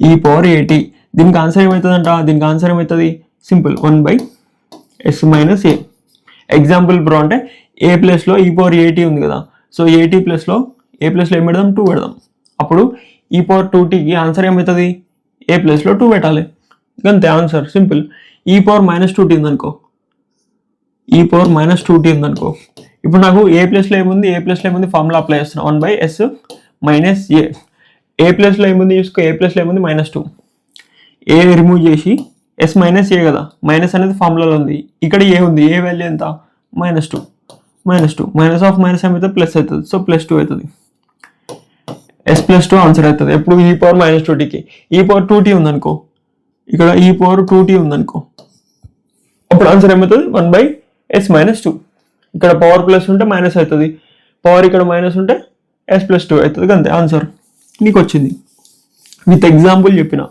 e⁴80. దీనికి ఆన్సర్ ఏమవుతుందంట, దీనికి ఆన్సర్ ఏమవుతుంది, simple, 1/s - a. Example bro అంటే, ఏ ప్లేస్లో e⁴80 ఉంది కదా, సో 80 ప్లస్లో ఏ ప్లేస్లో ఏం పెడదాం, 2 పెడదాం. అప్పుడు e⁴2tకి ఆన్సర్ ఏమవుతుంది, ఏ ప్లేస్లో 2 పెట్టాలి, అంతే ఆన్సర్, సింపుల్. e⁻2t ఉందనుకో, e⁻2t ఉందనుకో, ఇప్పుడు నాకు ఏ ప్లేస్లో ఏముంది, ఫార్ములా అప్లై చేస్తున్నా, 1/s - a. ఏ ప్లేస్లో ఏముంది చూసుకో, ఏ ప్లేస్లో ఏముంది -2, ఏ రిమూవ్ చేసి s - a కదా, మైనస్ అనేది ఫార్ములాలో ఉంది, ఇక్కడ ఏ ఉంది, ఏ వాల్యూ ఎంత -2, మైనస్ ఆఫ్ మైనస్ ఏమైతే ప్లస్ అవుతుంది, సో +2 అవుతుంది, s+2 ఆన్సర్ అవుతుంది. ఎప్పుడు e⁻2tకి, e⁻2t ఉందనుకో, ఇక్కడ e⁻2t ఉందనుకో, అప్పుడు ఆన్సర్ ఏమవుతుంది 1/s - 2. ఇక్కడ పవర్ ప్లస్ ఉంటే మైనస్ అవుతుంది, పవర్ ఇక్కడ మైనస్ ఉంటే s+2 అవుతుంది, అంతే ఆన్సర్ నీకు వచ్చింది. విత్ ఎగ్జాంపుల్ చెప్పిన,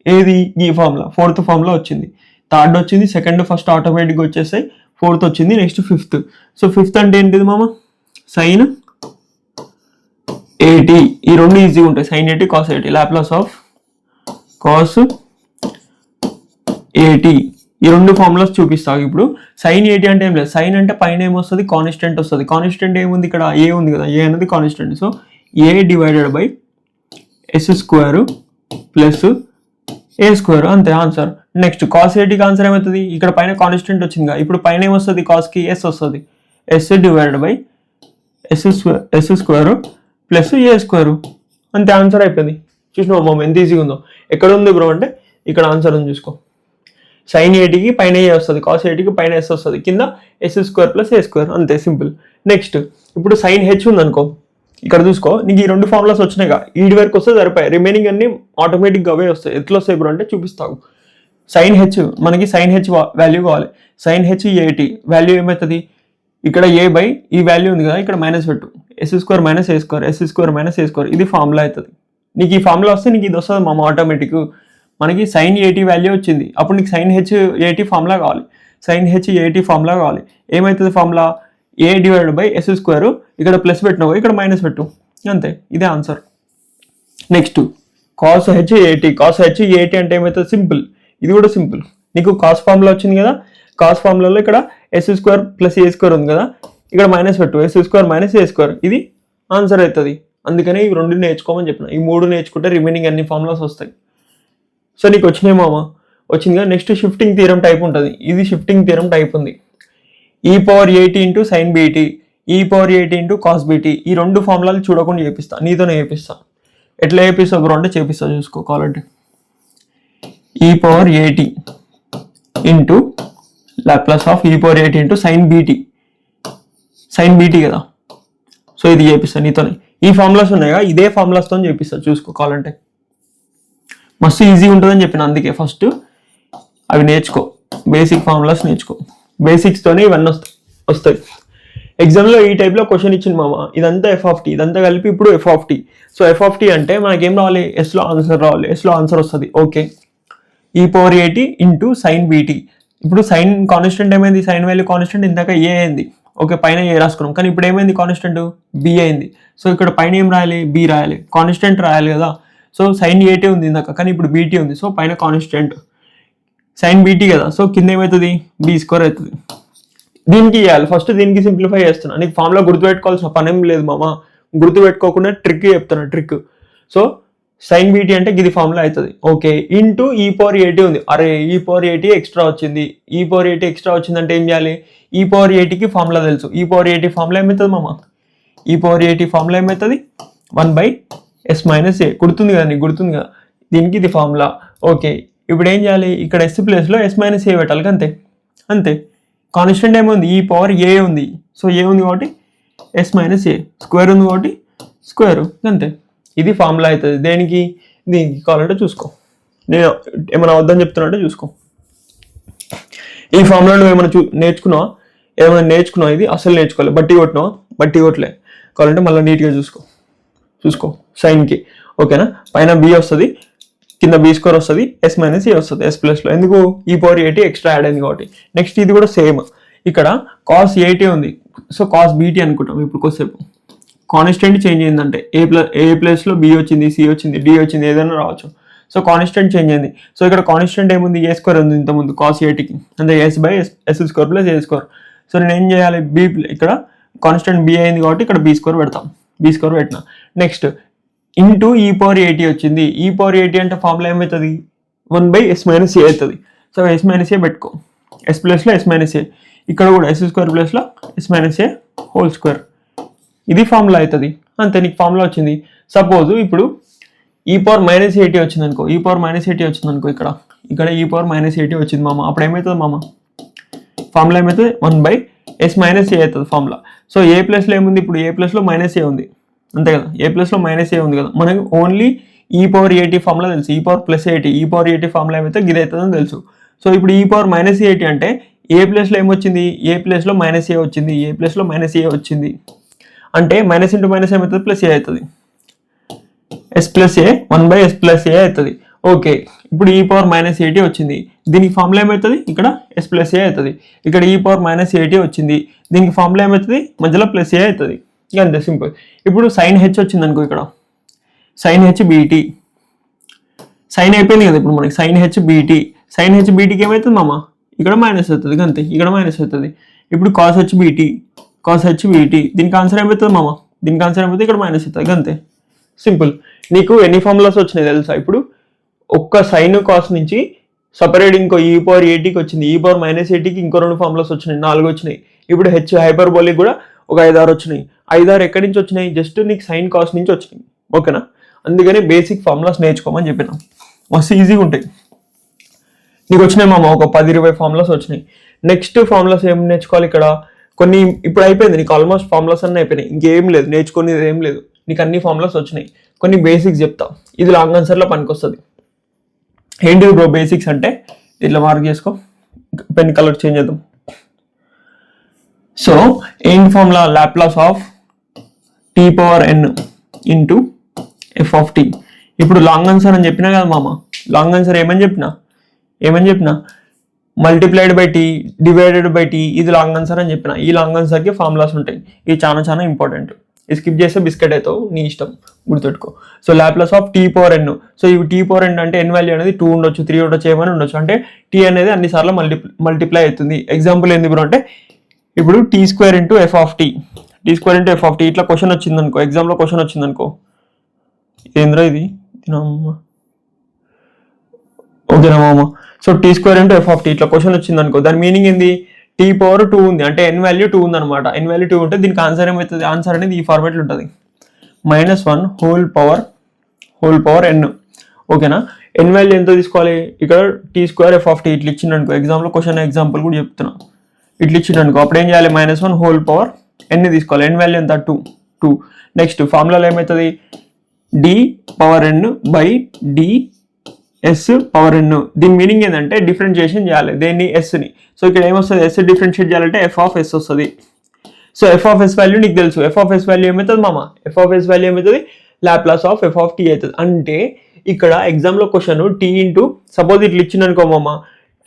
ఏది ఈ ఫార్ములా, 4th ఫార్ములా వచ్చింది, 3rd వచ్చింది, 2nd ఫస్ట్ ఆటోమేటిక్గా వచ్చేసాయి, 4th వచ్చింది, నెక్స్ట్ 5th. సో 5th అంటే ఏంటిది మామ, sin a ఏటీ, ఈ రెండు ఈజీగా ఉంటాయి, సైన్ ఏటీ కాస్ ఏటీ. లాప్లాస్ ఆఫ్ కాస్ ఏటీ, ఈ రెండు ఫార్ములాస్ చూపిస్తాను ఇప్పుడు. సైన్ ఏటీ అంటే ఏం లేదు, సైన్ అంటే పైన ఏమొస్తుంది, కాన్స్టెంట్ వస్తుంది. కాన్స్టెంట్ ఏముంది ఇక్కడ, ఏ ఉంది కదా, ఏ అనేది constant. So A divided by yes square plus A square, అంతే ఆన్సర్. నెక్స్ట్ కాస్ ఏటీకి ఆన్సర్ ఏమవుతుంది, ఇక్కడ పైన కాన్స్టెంట్ వచ్చిందిగా, ఇప్పుడు పైన ఏమొస్తుంది, కాస్కి ఎస్ వస్తుంది, S divided by yes square plus A square, అంతే ఆన్సర్ అయిపోయింది. చూసినావు మామ ఎంత ఈజీగా ఉందో. ఎక్కడ ఉంది బ్రో అంటే ఇక్కడ ఆన్సర్ ఉంది చూసుకో. సైన్ ఏటీకి పైన ఏ వస్తుంది, కాస్ ఏటీకి పైన ఎస్ వస్తుంది, కింద ఎస్ స్క్వేర్ ప్లస్ ఏ స్క్వేర్, అంతే సింపుల్. నెక్స్ట్ ఇప్పుడు సైన్ హెచ్ ఉంది అనుకో, ఇక్కడ చూసుకో, నీకు ఈ రెండు ఫార్ములాస్ వచ్చినాయిగా, ఈడి వరకు వస్తే సరిపోయి, రిమైనింగ్ అన్ని ఆటోమేటిక్గా అవే వస్తాయి. ఎట్లా వస్తాయి బ్రో అంటే చూపిస్తావు. సైన్ హెచ్, మనకి సైన్ హెచ్ వాల్యూ కావాలి. సైన్ హెచ్ ఏటీ వాల్యూ ఏమవుతుంది, ఇక్కడ ఏ బై ఈ వాల్యూ ఉంది కదా, ఇక్కడ మైనస్ పెట్టు, ఎస్ స్క్వేర్ మైనస్ ఏ స్క్వేర్, ఎస్ స్క్వేర్ మైనస్ ఏ స్క్వేర్, ఇది ఫార్ములా అవుతుంది. నీకు ఈ ఫార్ములా వస్తే నీకు ఇది వస్తుంది మామ ఆటోమేటిక్. మనకి సైన్ ఏటీ వాల్యూ వచ్చింది, అప్పుడు నీకు సైన్ హెచ్ ఏటీ ఫార్ములా కావాలి, సైన్ హెచ్ ఏటీ ఫార్ములా కావాలి. ఏమవుతుంది formula, A divided by yes square, ఇక్కడ ప్లస్ పెట్టినావు, ఇక్కడ మైనస్ పెట్టు, అంతే, ఇదే answer. Next cos H AT, cos H AT అంటే ఏమవుతుంది, సింపుల్, ఇది కూడా సింపుల్. నీకు కాస్ ఫార్ములా వచ్చింది కదా, కాస్ ఫార్ములాలో ఇక్కడ ఎస్ స్క్వేర్ ప్లస్ ఏ స్క్వేర్ ఉంది కదా, ఇక్కడ మైనస్ పెట్టు, ఎస్ స్క్వేర్ మైనస్ ఏ స్క్వేర్, ఇది ఆన్సర్ అవుతుంది. అందుకని ఈ రెండు నేర్చుకోమని చెప్పిన, ఈ మూడు నేర్చుకుంటే రిమైనింగ్ అన్ని ఫార్ములాస్ వస్తాయి. సో నీకు వచ్చినాయి మామ, వచ్చింది కదా. నెక్స్ట్ షిఫ్టింగ్ థీరం టైప్ ఉంటుంది, ఇది షిఫ్టింగ్ థీరం టైప్ ఉంది. ఈ పవర్ ఏటీ ఇంటూ సైన్ బీటీ, ఈ పవర్ ఏటీ ఇంటూ కాస్ బీటీ, ఈ రెండు ఫార్ములాలు చూడకుండా చేపిస్తా, నీతోనే చేపిస్తా. ఎట్లా చేపిస్తావు బ్రో అంటే చేపిస్తా, చూసుకో కావాలంటే. ఈ పవర్ ఏటీ into Laplace of E power ఏటీ into sine BT, sine BT కదా, సో ఇది చేపిస్తా నీతోనే. ఈ ఫార్ములాస్ ఉన్నాయిగా, ఇదే ఫార్ములాస్తో చేపిస్తా, చూసుకో కావాలంటే. మస్తు ఈజీ ఉంటుందని చెప్పిన, అందుకే ఫస్ట్ అవి నేర్చుకో, బేసిక్ ఫార్ములాస్ నేర్చుకో, బేసిక్స్తోనే ఇవన్నీ వస్తాయి. ఎగ్జామ్లో ఈ టైప్లో క్వశ్చన్ ఇచ్చింది మామ, ఇదంతా ఎఫ్ ఆఫ్ టీ, ఇదంతా కలిపి ఇప్పుడు f of t. So f of tea అంటే మనకేం రావాలి, ఎస్లో ఆన్సర్ రావాలి, ఎస్లో ఆన్సర్ వస్తుంది. ఓకే, ఈ పవర్ ఏటీ ఇంటూ సైన్ బీటీ. ఇప్పుడు సైన్ కాన్స్టెంట్ ఏమైంది, సైన్ వాల్యూ కాన్స్టెంట్ ఇందాక ఏ అయింది, ఓకే పైన ఏ రాసుకున్నాం, కానీ ఇప్పుడు ఏమైంది కాన్స్టెంట్ బి అయింది. సో ఇక్కడ పైన ఏం రాయాలి, బి రాయాలి, కాన్స్టెంట్ రాయాలి కదా. సో సైన్ ఏటీ ఉంది ఇందాక, కానీ ఇప్పుడు బీటీ ఉంది, సో పైన కాన్స్టెంట్ సైన్ బీటీ కదా, సో కింద ఏమవుతుంది, బి స్క్వేర్ అవుతుంది. దీనికి ఇవ్వాలి, ఫస్ట్ దీనికి సింప్లిఫై చేస్తున్నా, నీకు ఫార్ములా గుర్తుపెట్టుకోవాల్సిన పని ఏం లేదు మామ, గుర్తుపెట్టుకోకుండా ట్రిక్ చెప్తున్నా, ట్రిక్. సో సైన్ బీటీ అంటే ఇది ఫార్ములా అవుతుంది. ఓకే, ఇంటూ ఈ పవర్ ఏటీ ఉంది, అరే ఈ పవర్ ఏటీ ఎక్స్ట్రా వచ్చింది, ఈ పవర్ ఏటీ ఎక్స్ట్రా వచ్చిందంటే ఏం చేయాలి, ఈ పవర్ ఏటీకి ఫార్ములా తెలుసు, ఈ పవర్ ఏటీ ఫార్ములా ఏమవుతుంది మామ, ఈ పవర్ ఏటీ ఫార్ములా ఏమవుతుంది 1/s మైనస్ ఏ, గుర్తుంది కదా నీకు, గుర్తుంది కదా, దీనికి ఇది ఫార్ములా. ఓకే, ఇప్పుడు ఏం చేయాలి, ఇక్కడ ఎస్ ప్లేస్లో ఎస్ మైనస్ ఏ పెట్టాలి, అంతే అంతే. కాన్స్టెంట్ ఏముంది, ఈ పవర్ ఏ ఉంది, సో ఏ ఉంది కాబట్టి ఎస్ మైనస్ ఏ, స్క్వేర్ ఉంది కాబట్టి స్క్వేర్, అంతే. ఇది ఫార్ములా అవుతుంది. దేనికి, దీనికి కావాలంటే చూసుకో, నేను ఏమైనా వద్దని చెప్తున్నా చూసుకో. ఈ ఫార్ములా నువ్వు ఏమైనా నేర్చుకున్నావా, ఏమైనా నేర్చుకున్నావు, ఇది అసలు నేర్చుకోవాలి, బట్టి కొట్టినావా, బట్టి కొట్టలే, కావాలంటే మళ్ళీ నీట్గా చూసుకో సైన్కి. ఓకేనా, పైన బి వస్తుంది, కింద బి స్క్వేర్ వస్తుంది, ఎస్ మైనస్ ఏ వస్తుంది ఎస్ ప్లస్లో, ఎందుకు ఈ పవర్ ఏటీ ఎక్స్ట్రా యాడ్ అయింది కాబట్టి. నెక్స్ట్ ఇది కూడా సేమ్, ఇక్కడ కాస్ ఏటీ ఉంది, సో కాస్ బీటీ అనుకుంటాం. ఇప్పుడు కొద్దిసేపు కాన్స్టెంట్ చేంజ్ అయిందంటే ఏ ప్లేస్లో బి వచ్చింది, సి వచ్చింది, డి వచ్చింది, ఏదైనా రావచ్చు. సో కాన్స్టెంట్ చేంజ్ అయింది, సో ఇక్కడ కాన్స్టెంట్ ఏముంది, ఏ స్క్వేర్ ఉంది ఇంతకుముందు కాస్ ఏటీకి, అంటే s by yes square plus A square. So నేను ఏం చేయాలి, బి ఇక్కడ కాన్స్టెంట్ బి అయింది కాబట్టి ఇక్కడ బి స్క్వేర్ పెడతాం, బి స్క్వేర్ పెట్టిన. నెక్స్ట్ ఇంటూ ఈ పవర్ ఏటీ వచ్చింది, ఈ పవర్ ఏటీ అంటే ఫార్ములా ఏమవుతుంది 1/s మైనస్ ఏ అవుతుంది. సో ఎస్ మైనస్ ఏ పెట్టుకో, ఎస్ ప్లస్లో ఎస్ మైనస్ ఏ, ఇక్కడ కూడా ఎస్ స్క్వేర్ ప్లస్లో ఎస్ మైనస్ ఏ హోల్ స్క్వేర్, ఇది ఫార్ములా అవుతుంది, అంతే. నీకు ఫార్ములా వచ్చింది. సపోజ్ ఇప్పుడు ఈ పవర్ మైనస్ ఏటీ వచ్చింది అనుకో, ఈ పవర్ మైనస్ ఏటీ వచ్చింది అనుకో, ఇక్కడ ఈ పవర్ మైనస్ ఏటీ వచ్చింది మామ, అప్పుడు ఏమవుతుంది మామ, ఫార్ములా ఏమవుతుంది 1/s మైనస్ ఏ అవుతుంది ఫార్ములా. సో ఏ ప్లస్లో ఏముంది, ఇప్పుడు ఏ ప్లస్లో మైనస్ ఏ ఉంది, అంతే కదా, ఏ ప్లస్లో మైనస్ ఏ ఉంది కదా, మనకి ఓన్లీ ఈ పవర్ ఏటీ ఫార్ములా తెలుసు, ఈ పవర్ ప్లస్ ఏటీ, ఈ పవర్ ఏటీ ఫార్ములా ఏమైతే ఇది అవుతుందని తెలుసు. సో ఇప్పుడు ఈ పవర్ మైనస్ ఏటీ అంటే ఏ ప్లేస్లో ఏమొచ్చింది, ఏ ప్లేస్లో మైనస్ ఏ వచ్చింది, ఏ ప్లేస్లో మైనస్ ఏ వచ్చింది అంటే మైనస్ ఇంటూ మైనస్ ఏమవుతుంది, ప్లస్ ఏ అవుతుంది, ఎస్ ప్లస్ ఏ 1/s ప్లస్ ఏ అవుతుంది. ఓకే, ఇప్పుడు ఈ పవర్ మైనస్ ఏటీ వచ్చింది, దీనికి ఫార్ములా ఏమవుతుంది, ఇక్కడ ఎస్ ప్లస్ ఏ అవుతుంది. ఇక్కడ ఈ పవర్ మైనస్ ఏటీ వచ్చింది, దీనికి ఫార్ములా ఏమవుతుంది, మధ్యలో ప్లస్ ఏ అవుతుంది. ఇంకా అంతే సింపుల్. ఇప్పుడు సైన్ హెచ్ వచ్చింది అనుకో, ఇక్కడ సైన్ హెచ్ బీటీ, సైన్ అయిపోయింది కదా ఇప్పుడు మనకి, sine H BT, sine H బీటీకి ఏమవుతుంది మామ, ఇక్కడ మైనస్ అవుతుంది అంతే, ఇక్కడ మైనస్ అవుతుంది. ఇప్పుడు cos H BT, cos H BT, దీనికి ఆన్సర్ ఏమవుతుంది మామ, దీనికి ఆన్సర్ ఏమవుతుంది ఇక్కడ మైనస్ అవుతుంది అంతే సింపుల్. నీకు ఎన్ని ఫార్ములాస్ వచ్చినాయి తెలుసా, ఇప్పుడు ఒక్క సైన్ కాస్ నుంచి సపరేట్ ఇంకో ఈ పవర్ ఏటీకి వచ్చింది, ఈ పవర్ మైనస్ ఏటీకి ఇంకో 2 ఫార్ములాస్ వచ్చినాయి, 4 వచ్చినాయి. ఇప్పుడు హెచ్ హైపర్బోలిక్ కూడా ఒక 5-6 వచ్చినాయి. 5-6 ఎక్కడి నుంచి వచ్చినాయి, జస్ట్ నీకు సైన్ కాస్ నుంచి వచ్చినాయి, ఓకేనా. అందుకని బేసిక్ ఫార్ములాస్ నేర్చుకోమని చెప్పినా, మస్తు ఈజీగా ఉంటాయి. నీకు వచ్చినాయి మామ ఒక 10-20 ఫార్ములాస్ వచ్చినాయి. నెక్స్ట్ ఫార్ములాస్ ఏం నేర్చుకోవాలి ఇక్కడ, కొన్ని ఇప్పుడు అయిపోయింది నీకు ఆల్మోస్ట్ ఫార్ములాస్ అన్నీ అయిపోయినాయి, ఇంకేం లేదు నేర్చుకునేది ఏం లేదు, నీకు అన్ని ఫార్ములాస్ వచ్చినాయి. కొన్ని బేసిక్స్ చెప్తా, ఇది లాంగ్ ఆన్సర్లో పనికి వస్తుంది. ఏంటి బ్రో బేసిక్స్ అంటే, ఇట్లా మార్క్ చేసుకో, పెన్ కలర్ చేంజ్ చేద్దాం. సో ఏంటి formula, Laplace of t power n into f of t. ఇప్పుడు లాంగ్ ఆన్సర్ అని చెప్పినా కదా మామ, లాంగ్ ఆన్సర్ ఏమని చెప్పినా multiplied by t divided by t, ఇది లాంగ్ ఆన్సర్ అని చెప్పిన. ఈ లాంగ్ ఆన్సర్కి ఫార్ములాస్ ఉంటాయి, ఇవి చాలా ఇంపార్టెంట్. ఇది స్కిప్ చేస్తే బిస్కెట్ అవుతావు, నీ ఇష్టం, గుర్తుపెట్టుకో. So Laplace of t power n, so ఇవి టీ పవర్ ఎన్ అంటే ఎన్ వాల్యూ అనేది 2 ఉండొచ్చు, 3 ఉండొచ్చు, ఏమైనా ఉండొచ్చు, అంటే టీ అనేది అన్నిసార్లు మల్టిప్లై అవుతుంది. ఎగ్జాంపుల్ ఏంది బ్రో అంటే, ఇప్పుడు t square into f of t, t square into f of t, ఇట్లా క్వశ్చన్ వచ్చింది అనుకో, ఎగ్జామ్లో క్వశ్చన్ వచ్చింది అనుకో, ఏంద్రా ఇది ఓకేనా మామ. So t square into f of t ఇట్లా క్వశ్చన్ వచ్చింది అనుకో, దాని మీనింగ్ ఏంది, టీ పవర్ 2 ఉంది అంటే ఎన్ వాల్యూ 2 ఉంది అనమాట. ఎన్ వాల్యూ 2 ఉంటే దీనికి ఆన్సర్ ఏమవుతుంది, ఆన్సర్ అనేది ఈ ఫార్మేట్లో ఉంటుంది, -1 హోల్ పవర్ ఎన్, ఓకేనా. ఎన్ వాల్యూ ఎంతో తీసుకోవాలి, ఇక్కడ t square f of t ఇట్లా ఇచ్చింది అనుకో, ఎగ్జామ్లో క్వశ్చన్ ఎగ్జాంపుల్ కూడా చెప్తున్నా, ఇట్లా ఇచ్చింది అనుకో, అప్పుడు ఏం చేయాలి, -1 హోల్ పవర్ ఎన్ తీసుకోవాలి, ఎన్ వాల్యూ ఎంత 2. నెక్స్ట్ ఫార్ములాలో ఏమవుతుంది, D power N by D S power N. దీని మీనింగ్ ఏంటంటే డిఫరెన్షియేషన్ చేయాలి దేన్ని, ఎస్ని. సో ఇక్కడ ఏమొస్తుంది, ఎస్ డిఫరెన్షియేట్ చేయాలంటే ఎఫ్ ఆఫ్ ఎస్ వస్తుంది. So f of s value నీకు తెలుసు, ఎఫ్ ఆఫ్ ఎస్ వాల్యూ ఏమవుతుంది మామ, ఎఫ్ ఆఫ్ ఎస్ వాల్యూ ఏమవుతుంది, Laplace of F of t అవుతుంది. అంటే ఇక్కడ ఎగ్జామ్లో క్వశ్చన్ టీ ఇంటూ సపోజ్ ఇట్లా ఇచ్చింది అనుకో మామ,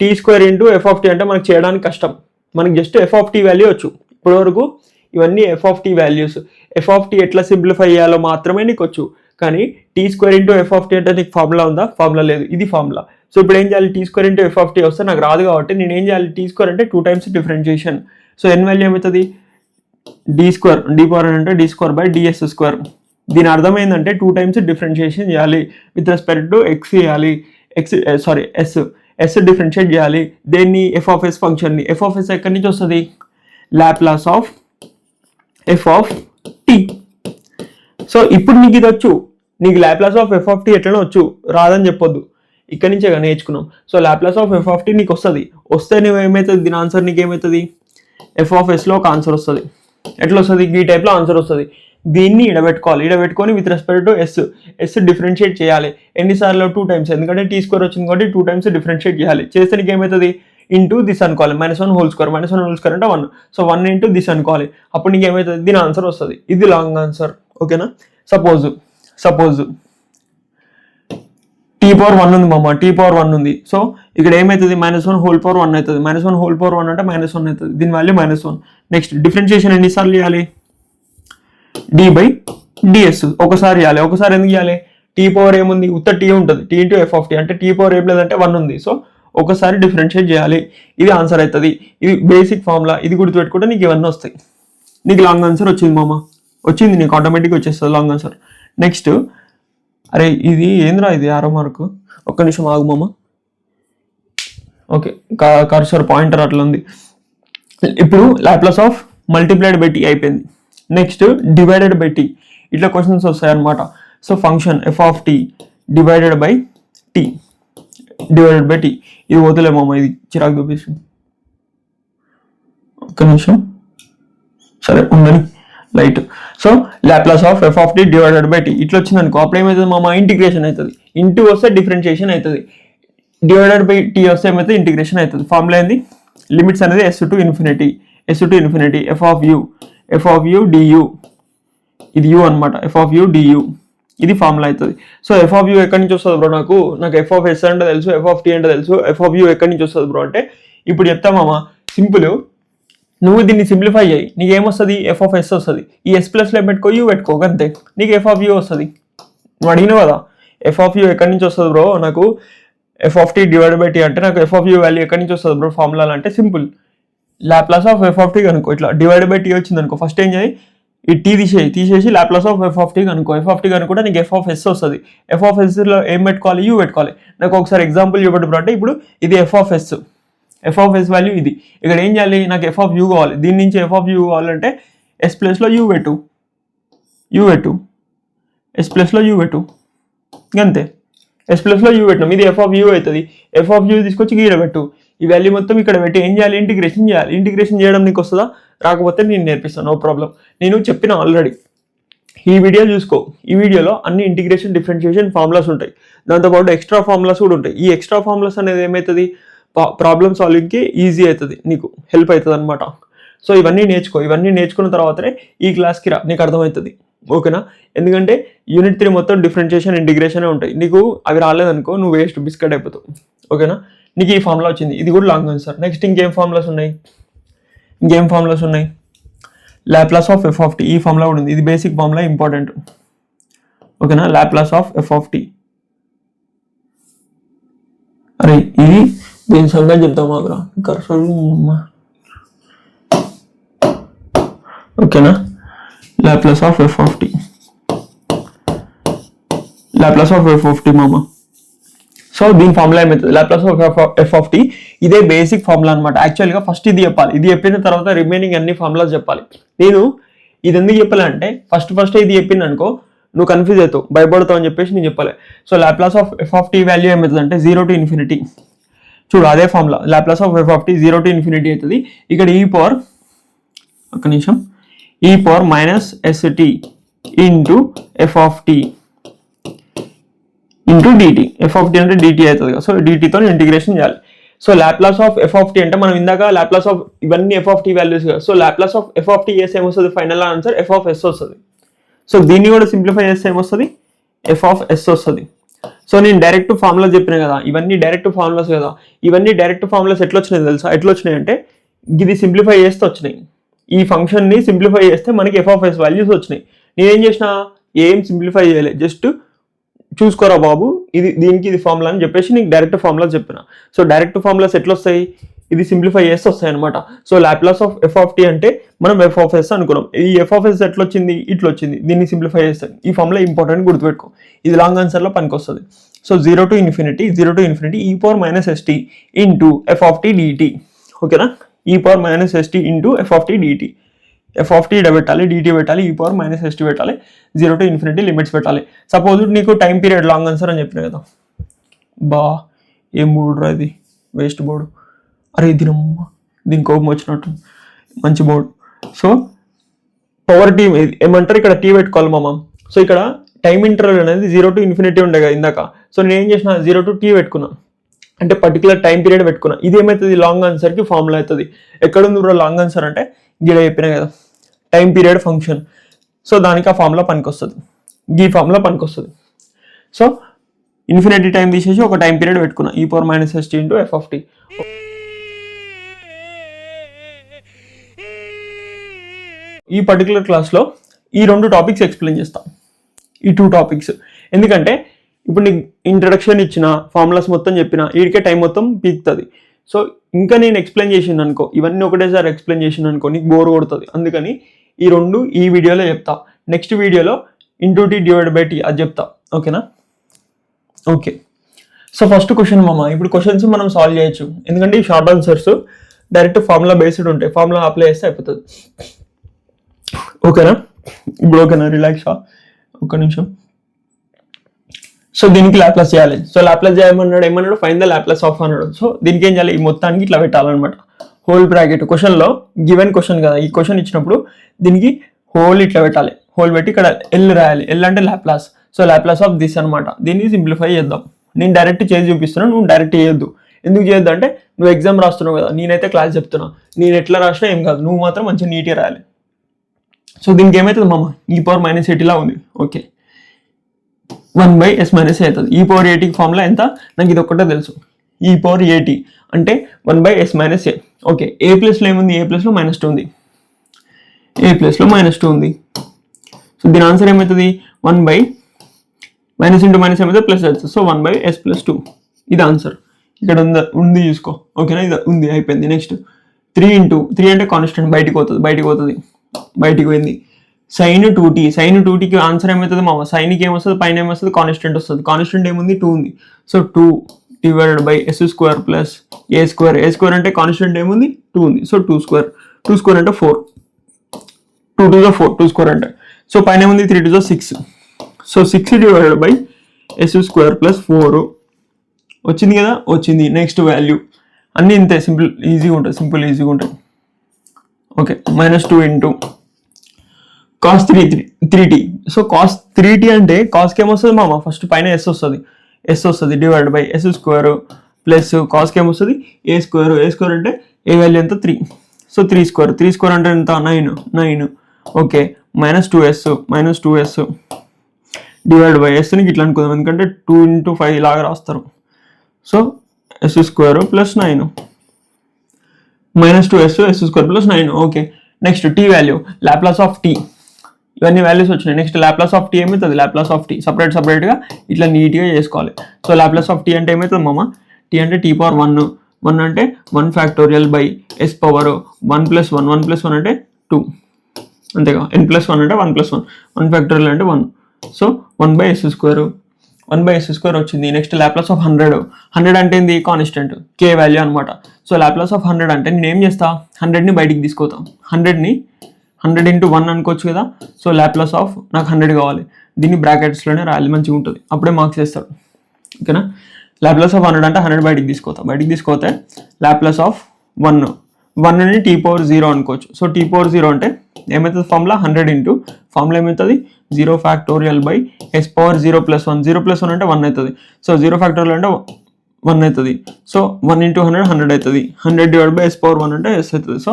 t square into f of tea అంటే మనకు చేయడానికి కష్టం, మనకి just f of t value వచ్చు. ఇప్పటి వరకు ఇవన్నీ f of t values, f of t ఎట్లా సింప్లిఫై చేయాలో మాత్రమే నీకు వచ్చు. కానీ t square into f of tea అంటే నీకు ఫార్ములా ఉందా, ఫార్ములా లేదు, ఇది ఫార్ములా. సో ఇప్పుడు ఏం చేయాలి, t square into f of t వస్తే నాకు రాదు కాబట్టి నేను ఏం చేయాలి, టీ స్క్వేర్ అంటే 2 times differentiation. So n value ఏమవుతుంది, డి స్క్వేర్, డి పవర్ అంటే d square by d s square. దీని అర్థం ఏంటంటే 2 టైమ్స్ డిఫరెన్షియేషన్ చేయాలి, విత్ రెస్పెక్ట్ టు ఎక్స్ చేయాలి, ఎస్ డిఫరెన్షియేట్ చేయాలి దేన్ని, ఎఫ్ ఆఫ్ ఎస్ ఫంక్షన్ని. ఎఫ్ ఆఫ్ ఎస్ ఎక్కడి నుంచి వస్తుంది, Laplace of F of t. So ఇప్పుడు నీకు ఇది వచ్చు, నీకు Laplace of F of t ఎట్లనే వచ్చు, రాదని చెప్పొద్దు, ఇక్కడి నుంచే నేర్చుకున్నాం. So Laplace of F of t నీకు వస్తే నువ్వు ఏమవుతుంది, దీని ఆన్సర్ నీకు ఏమవుతుంది, ఎఫ్ ఆఫ్ ఎస్లో ఒక ఆన్సర్ వస్తుంది. ఎట్లా వస్తుంది, ఈ టైప్లో ఆన్సర్ వస్తుంది. దీన్ని ఇడబెట్టుకొని with respect to S differentiate చేయాలి. ఎన్నిసార్లు, 2 టైమ్స్, ఎందుకంటే టీ స్క్వేర్ వచ్చింది కాబట్టి 2 టైమ్స్ డిఫరెన్షియేట్ చేయాలి. చేస్తే నీకు ఏమవుతుంది, ఇంటూ దిస్ అనుకోవాలి, -1 హోల్ స్క్వేర్, -1 హోల్ స్క్వేర్ అంటే 1. సో 1 ఇంటూ దిస్ అనుకోవాలి, అప్పుడు నీకు ఏమవుతుంది, దీని ఆన్సర్ వస్తుంది. ఇది లాంగ్ ఆన్సర్, ఓకేనా. సపోజ్ టీ పవర్ 1 ఉంది మామ, టీ పవర్ 1 ఉంది. సో ఇక్కడ ఏమవుతుంది, -1 హోల్ పవర్ 1 అవుతుంది, -1 హోల్ పవర్ 1 అంటే -1 అవుతుంది, దీని వాల్యూ -1. నెక్స్ట్ డిఫరెన్షియేషన్ ఎన్నిసార్లు చేయాలి, డి బై డిఎస్ ఒకసారి చేయాలి. ఒకసారి ఎందుకు చేయాలి, టీ పవర్ ఏముంది, ఉత్త టీ ఉంటుంది, t into f of tea అంటే టీ పవర్ ఏం లేదంటే 1 ఉంది. సో ఒకసారి డిఫరెన్షియేట్ చేయాలి, ఇది ఆన్సర్ అవుతుంది. ఇది బేసిక్ ఫార్ములా, ఇది గుర్తుపెట్టుకుంటే నీకు ఇవన్నీ వస్తాయి. నీకు లాంగ్ ఆన్సర్ వచ్చింది మామ, వచ్చింది, నీకు ఆటోమేటిక్గా వచ్చేస్తుంది లాంగ్ ఆన్సర్. నెక్స్ట్ అరే ఇది ఏంద్రా, ఇది 6వ మార్కు, ఒక్క నిమిషం ఆగు మామ. ఓకే, కర్సర్ పాయింటర్ అట్లా ఉంది. ఇప్పుడు Laplace of multiplied by t అయిపోయింది. నెక్స్ట్ డివైడెడ్ బై టీ, ఇట్లా క్వశ్చన్స్ వస్తాయి అన్నమాట. So function f of t divided by t, ఇది వదిలేమమ్మ, ఇది చిరాకు చూపిస్తుంది, ఒక్క నిమిషం, సరే ఉండని light. So Laplace of F of t divided by t ఇట్లా వచ్చింది అనుకో, అప్పుడు ఏమవుతుంది మామ, ఇంటిగ్రేషన్ అవుతుంది. ఇంటూ వస్తే డిఫరెన్షియేషన్ అవుతుంది, డివైడెడ్ బై టీ వస్తే ఏమైతే ఇంటిగ్రేషన్ అవుతుంది. ఫార్ములా ఏంది, లిమిట్స్ అనేది s to infinity f of u d u, ఇది యూ అనమాట, ఎఫ్ ఆఫ్ యూ డియు, ఇది ఫార్ములా అవుతుంది. సో ఎఫ్ ఆఫ్ యూ ఎక్కడి నుంచి వస్తుంది బ్రో, నాకు ఎఫ్ ఆఫ్ ఎస్ అంటే తెలుసు, ఎఫ్ ఆఫ్ టీ అంటే తెలుసు, ఎఫ్ ఆఫ్ యూ ఎక్కడి నుంచి వస్తుంది బ్రో అంటే ఇప్పుడు చెప్తామమ్మా, సింపుల్. నువ్వు దీన్ని సింప్లిఫై చేయి, నీకు ఏమొస్తుంది ఎఫ్ ఆఫ్ ఎస్ వస్తుంది. ఈ ఎస్ ప్లస్లో పెట్టుకో యూ పెట్టుకో అంతే, నీకు ఎఫ్ ఆఫ్ యూ వస్తుంది. నువ్వు అడిగినావు కదా ఎఫ్ ఆఫ్ యూ ఎక్కడి నుంచి వస్తుంది బ్రో, నాకు f of t divide by tea అంటే నాకు ఎఫ్ ఆఫ్ యూ వాల్యూ ఎక్కడి నుంచి వస్తుంది బ్రో ఫార్ములా అంటే simple, Laplace of F of t కనుకో. ఇట్లా డివైడ్ బై టీ వచ్చింది అనుకో, ఫస్ట్ ఏం చేయి ఈ టీ తీసేసి Laplace of F of t కనుకో. ఎఫ్ ఆఫ్ టీ కనుకుంటే నీకు ఎఫ్ ఆఫ్ ఎస్ వస్తుంది. ఎఫ్ ఆఫ్ ఎస్లో ఏం పెట్టుకోవాలి, యూ పెట్టుకోవాలి. నాకు ఒకసారి ఎగ్జాంపుల్ చూపెట్టు బ్రో అంటే ఇప్పుడు ఇది ఎఫ్ ఆఫ్ ఎస్ వాల్యూ ఇది. ఇక్కడ ఏం చేయాలి, నాకు ఎఫ్ ఆఫ్ యూ కావాలి, దీని నుంచి ఎఫ్ ఆఫ్ యూ కావాలంటే ఎస్ ప్లస్లో యూ పెట్టు, ఎస్ ప్లస్లో యూ పెట్టు అంతే. ఎస్ ప్లస్లో యూ పెట్టినాం, ఇది ఎఫ్ ఆఫ్ యూ అవుతుంది. ఎఫ్ ఆఫ్ యూ తీసుకొచ్చి గీడ పెట్టు, ఈ వాల్యూ మొత్తం ఇక్కడ పెట్టి ఏం చేయాలి, ఇంటిగ్రేషన్ చేయాలి. ఇంటిగ్రేషన్ చేయడం నీకు వస్తుందా, రాకపోతే నేను నేర్పిస్తాను, నో ప్రాబ్లం. నేను చెప్పిన ఆల్రెడీ ఈ వీడియో చూసుకో, ఈ వీడియోలో అన్ని ఇంటిగ్రేషన్ డిఫరెన్షియేషన్ ఫార్ములాస్ ఉంటాయి, దాంతోపాటు ఎక్స్ట్రా ఫార్ములాస్ కూడా ఉంటాయి. ఈ ఎక్స్ట్రా ఫార్ములాస్ అనేది ఏమవుతుంది, ప్రాబ్లమ్ సాల్వింగ్కి ఈజీ అవుతుంది, నీకు హెల్ప్ అవుతుంది అనమాట. సో ఇవన్నీ నేర్చుకో, ఇవన్నీ నేర్చుకున్న తర్వాతనే ఈ క్లాస్కి రా, నీకు అర్థమవుతుంది ఓకేనా. ఎందుకంటే యూనిట్ 3 మొత్తం డిఫరెన్షియేషన్ ఇంటిగ్రేషనే ఉంటాయి, నీకు అవి రాలేదనుకో నువ్వు వేస్ట్ బిస్కెట్ అయిపోతావు ఓకేనా. నీకు ఈ ఫార్ములా వచ్చింది, ఇది కూడా లాంగ్ ఆన్సర్. నెక్స్ట్ ఇంకేం ఫార్ములాస్ ఉన్నాయి, Laplace of F of t, ఈ ఫార్ములా కూడా ఉంది, ఇది బేసిక్ ఫార్ములా ఇంపార్టెంట్ ఓకేనా. Laplace of F of t, అరే ఇది దీని సంగతి చెప్తాం మాకురా ఓకేనా. Laplace of F of t, మామ. సో దీని ఫార్ములా ఏమవుతుంది, Laplace of F of t, ఇదే బేసిక్ ఫార్ములా అనమాట. యాక్చువల్గా ఫస్ట్ ఇది చెప్పాలి, ఇది చెప్పిన తర్వాత రిమైనింగ్ అన్ని ఫార్ములాస్ చెప్పాలి. నేను ఇది ఎందుకు చెప్పాలంటే ఫస్ట్ ఇది చెప్పింది అనుకో నువ్వు కన్ఫ్యూజ్ అవుతావు, భయపడతావు అని చెప్పేసి నేను చెప్పాలి. So Laplace of F of t value ఏమవుతుంది అంటే 0 to ∞. చూడు అదే formula, Laplace of F of t 0 to ∞ అవుతుంది. ఇక్కడ e power minus st into f of t into d t. F of tea అంటే డిటి అవుతుంది కదా, సో డిటితో ఇంటిగ్రేషన్ చేయాలి. So Laplace of F of tea అంటే మనం ఇందాక లాప్లాస్ ఆఫ్ ఇవన్నీ ఎఫ్ ఆఫ్ టీ వాల్యూస్ కదా, so Laplace of F of t చేస్తే ఏమొస్తుంది, final answer f of s వస్తుంది. సో దీన్ని కూడా సింప్లిఫై చేస్తే ఏమొస్తుంది, ఎఫ్ ఆఫ్ ఎస్ వస్తుంది. సో నేను డైరెక్ట్ ఫార్ములా చెప్పిన కదా, ఇవన్నీ డైరెక్ట్ ఫార్ములాస్ కదా, ఇవన్నీ డైరెక్ట్ ఫార్ములాస్ ఎట్లా వచ్చినాయి తెలుసా, ఎట్లా వచ్చినాయి అంటే ఇది సింప్లిఫై చేస్తే వచ్చినాయి. ఈ ఫంక్షన్ని సింప్లిఫై చేస్తే మనకి ఎఫ్ ఆఫ్ ఎస్ వాల్యూస్ వచ్చినాయి. నేనేం చేసిన, ఏం సింప్లిఫై చేయలేదు, జస్ట్ చూసుకోరా బాబు దీనికి ఇది ఫార్ములా అని చెప్పేసి నీకు డైరెక్ట్ ఫార్ములాస్ చెప్పిన. సో డైరెక్ట్ ఫార్ములాస్ ఎట్లా వస్తాయి, ఇది సింప్లిఫై చేస్తే వస్తాయి అనమాట. So Laplace of F of tea అంటే మనం ఎఫ్ ఆఫ్ ఎస్ అనుకున్నాం, ఈ ఎఫ్ ఆఫ్ ఎస్ ఎట్లా వచ్చింది, ఇట్లా వచ్చింది, దీన్ని సింప్లిఫై చేస్తాను. ఈ ఫార్ములా ఇంపార్టెంట్ గుర్తుపెట్టుకో, ఇది లాంగ్ ఆన్సర్లో పనికి వస్తుంది. So 0 to ∞, e power minus st into f of t d t ఓకేనా. e power minus st into f of t d t, f of t పెట్టాలి, డిటి పెట్టాలి, ఈ పవర్ మైనస్ st పెట్టాలి, 0 to ∞ limits పెట్టాలి. Suppose నీకు time period long answer అని చెప్పిన కదా, ఏం బోర్డు రా ఇది, వేస్ట్ బోర్డు, అరే దీని కోపం వచ్చినట్టు, మంచి బోర్డు. సో పవర్ టీ ఏమంటారు, ఇక్కడ టీ పెట్టుకోవాలి మామ. సో ఇక్కడ టైం ఇంటర్వల్ అనేది 0 to ∞ ఉండే కదా ఇందాక, సో నేను ఏం చేసిన 0 to t పెట్టుకున్నా, అంటే పర్టికులర్ టైం పీరియడ్ పెట్టుకున్నా. ఇది ఏమవుతుంది, లాంగ్ ఆన్సర్కి ఫార్ములా అవుతుంది. ఎక్కడుంది బ్రో లాంగ్ ఆన్సర్ అంటే గిడ చెప్పినా కదా, టైం పీరియడ్ ఫంక్షన్. సో దానికి ఆ ఫార్ములా పనికి వస్తుంది, ఈ ఫార్ములా పనికి వస్తుంది. సో ఇన్ఫినిటీ టైం తీసేసి ఒక టైం పీరియడ్ పెట్టుకున్నా, e power minus st into f of t. ఈ పర్టికులర్ క్లాస్లో ఈ 2 టాపిక్స్ ఎక్స్ప్లెయిన్ చేస్తాం, ఈ 2 టాపిక్స్. ఎందుకంటే ఇప్పుడు నీకు ఇంట్రడక్షన్ ఇచ్చిన ఫార్ములాస్ మొత్తం చెప్పిన వీడికే టైం మొత్తం పీక్తుంది. సో ఇంకా నేను ఎక్స్ప్లెయిన్ చేసింది అనుకో, ఇవన్నీ ఒకటేసారి ఎక్స్ప్లెయిన్ చేసింది అనుకో నీకు బోర్ కొడుతుంది. అందుకని ఈ 2 ఈ వీడియోలో చెప్తా, నెక్స్ట్ వీడియోలో into t divide by t అది చెప్తా ఓకేనా. ఓకే, సో ఫస్ట్ క్వశ్చన్ మామ. ఇప్పుడు క్వశ్చన్స్ మనం సాల్వ్ చేయొచ్చు, ఎందుకంటే ఈ short answers direct formula based ఉంటాయి, ఫార్ములా అప్లై చేస్తే అయిపోతుంది ఓకేనా. ఇప్పుడు ఓకేనా, రిలాక్స్ ఒక్క నిమిషం. సో దీనికి లాప్లాస్ చేయాలి. సో లాప్లాస్ ఏమన్నాడు ఫైండ్ ద లాప్లాస్ ఆఫ్ అన్నాడు. సో దీనికి ఏం చేయాలి, ఈ మొత్తానికి ఇట్లా పెట్టాలన్నమాట, హోల్ బ్రాకెట్. క్వశ్చన్లో గివెన్ క్వశ్చన్ కదా, ఈ క్వశ్చన్ ఇచ్చినప్పుడు దీనికి హోల్ ఇట్లా పెట్టాలి, హోల్ పెట్టి ఇక్కడ ఎల్ రాయాలి. ఎల్ అంటే Laplace. So Laplace of this అనమాట. దీన్ని సింప్లిఫై చేద్దాం. నేను డైరెక్ట్ చేసి చూపిస్తున్నాను, నువ్వు డైరెక్ట్ చేయొద్దు. ఎందుకు చేయొద్దు అంటే నువ్వు ఎగ్జామ్ రాస్తున్నావు కదా, నేనైతే క్లాస్ చెప్తున్నా, నేను ఎట్లా రాసినా ఏం కాదు, నువ్వు మాత్రం మంచిగా నీట్గా రాయాలి. సో దీనికి ఏమవుతుంది మామ, e పవర్ మైనస్ 80 ఉంది ఓకే, 1/s - a అవుతుంది. e పవర్ 80 ఫార్ములా ఎంత, నాకు ఇది ఒక్కటే తెలుసు, ఈ పవర్ ఏటీ అంటే 1/s మైనస్ ఏ. ఓకే, ఏ ప్లస్లో ఏముంది, ఏ ప్లస్లో -2 ఉంది, ఏ ప్లస్లో -2 ఉంది. సో దీని ఆన్సర్ ఏమవుతుంది, 1/- ఇంటూ మైనస్ ఏమైతే ప్లస్ అవుతుంది. సో 1/s + 2 ఇది ఆన్సర్. ఇక్కడ ఉంది చూసుకో. ఓకేనా, ఇది ఉంది, అయిపోయింది. నెక్స్ట్ 3 అంటే కాన్స్టెంట్, బయటికి పోయింది. sin 2t, sin 2tకి ఆన్సర్ ఏమవుతుంది మామ, సైన్కి ఏమొస్తుంది, పైన ఏమొస్తుంది, కాన్స్టెంట్ వస్తుంది. కాన్స్టెంట్ ఏముంది, 2 ఉంది. So 2 / s²+a². a² అంటే కాన్స్టెంట్ ఏముంది, 2 ఉంది. సో 2² అంటే 4, 2 to the 4, 2² అంటే. సో పైన ఏముంది, 3 to the 6. సో 6 / s²+4 వచ్చింది కదా, వచ్చింది. నెక్స్ట్ వాల్యూ అన్నీ ఇంతే, ఈజీగా ఉంటుంది. Okay, -2 into cos 3t. So cos 3t అంటే కాస్కి ఏమొస్తుంది మామ, ఫస్ట్ పైన s వస్తుంది, /s² ప్లస్ కాస్కి ఏమొస్తుంది, a² అంటే ఏ వాల్యూ ఎంత, 3. సో 3² అంటే ఎంత, 9. ఓకే, -2s /s ని ఇట్లా అనుకుందాం, ఎందుకంటే 2 into 5 లాగా రాస్తారు. So s² + 9 -2s s² + 9. Okay, next t value, Laplace of t. ఇవన్నీ వాల్యూస్ వచ్చినాయి. నెక్స్ట్ లాప్లాస్ ఆఫ్ t ఏమవుతుంది, లాప్లాస్ ఆఫ్ t సపరేట్గా ఇట్లా నీట్గా చేసుకోవాలి. సో లాప్లాస్ ఆఫ్ t అంటే ఏమవుతుంది మామ, t అంటే t⁻1 అంటే 1 ఫ్యాక్టోరియల్ / s పవర్ 1 + 1 1 + 1 అంటే 2, అంతేగా. n+1 అంటే 1 + 1 ఫ్యాక్టోరియల్ అంటే 1. సో 1/s² వచ్చింది. నెక్స్ట్ లాప్లాస్ ఆఫ్ 100 అంటే ఏంది, కాన్స్టెంట్ k వాల్యూ అనమాట. సో లాప్లాస్ ఆఫ్ 100 అంటే నేను ఏం చేస్తా, 100ని బయటికి తీసుకొస్తాం. 100 into 1 అనుకోవచ్చు కదా. సో లాప్లాస్ ఆఫ్ నాకు 100 కావాలి, దీన్ని బ్రాకెట్స్లోనే రాయాలి, మంచిగా ఉంటుంది, అప్పుడే మార్క్స్ వేస్తాడు. ఓకేనా, లాప్లాస్ ఆఫ్ 100 అంటే 100 బయటికి తీసుకోతే లాప్లాస్ ఆఫ్ 1ని t⁻0 అనుకోవచ్చు. సో t⁻0 అంటే ఏమవుతుంది, ఫార్ములా 100 ఇంటూ ఫార్ములా ఏమవుతుంది, 0 ఫ్యాక్టోరియల్ /s పవర్ 0 + 1. 0 + 1 అంటే 1 అవుతుంది. సో 0 ఫ్యాక్టోరియల్ అంటే 1 అవుతుంది. సో 1 into 100 అవుతుంది. 100 / s పవర్ 1 అంటే s అవుతుంది. సో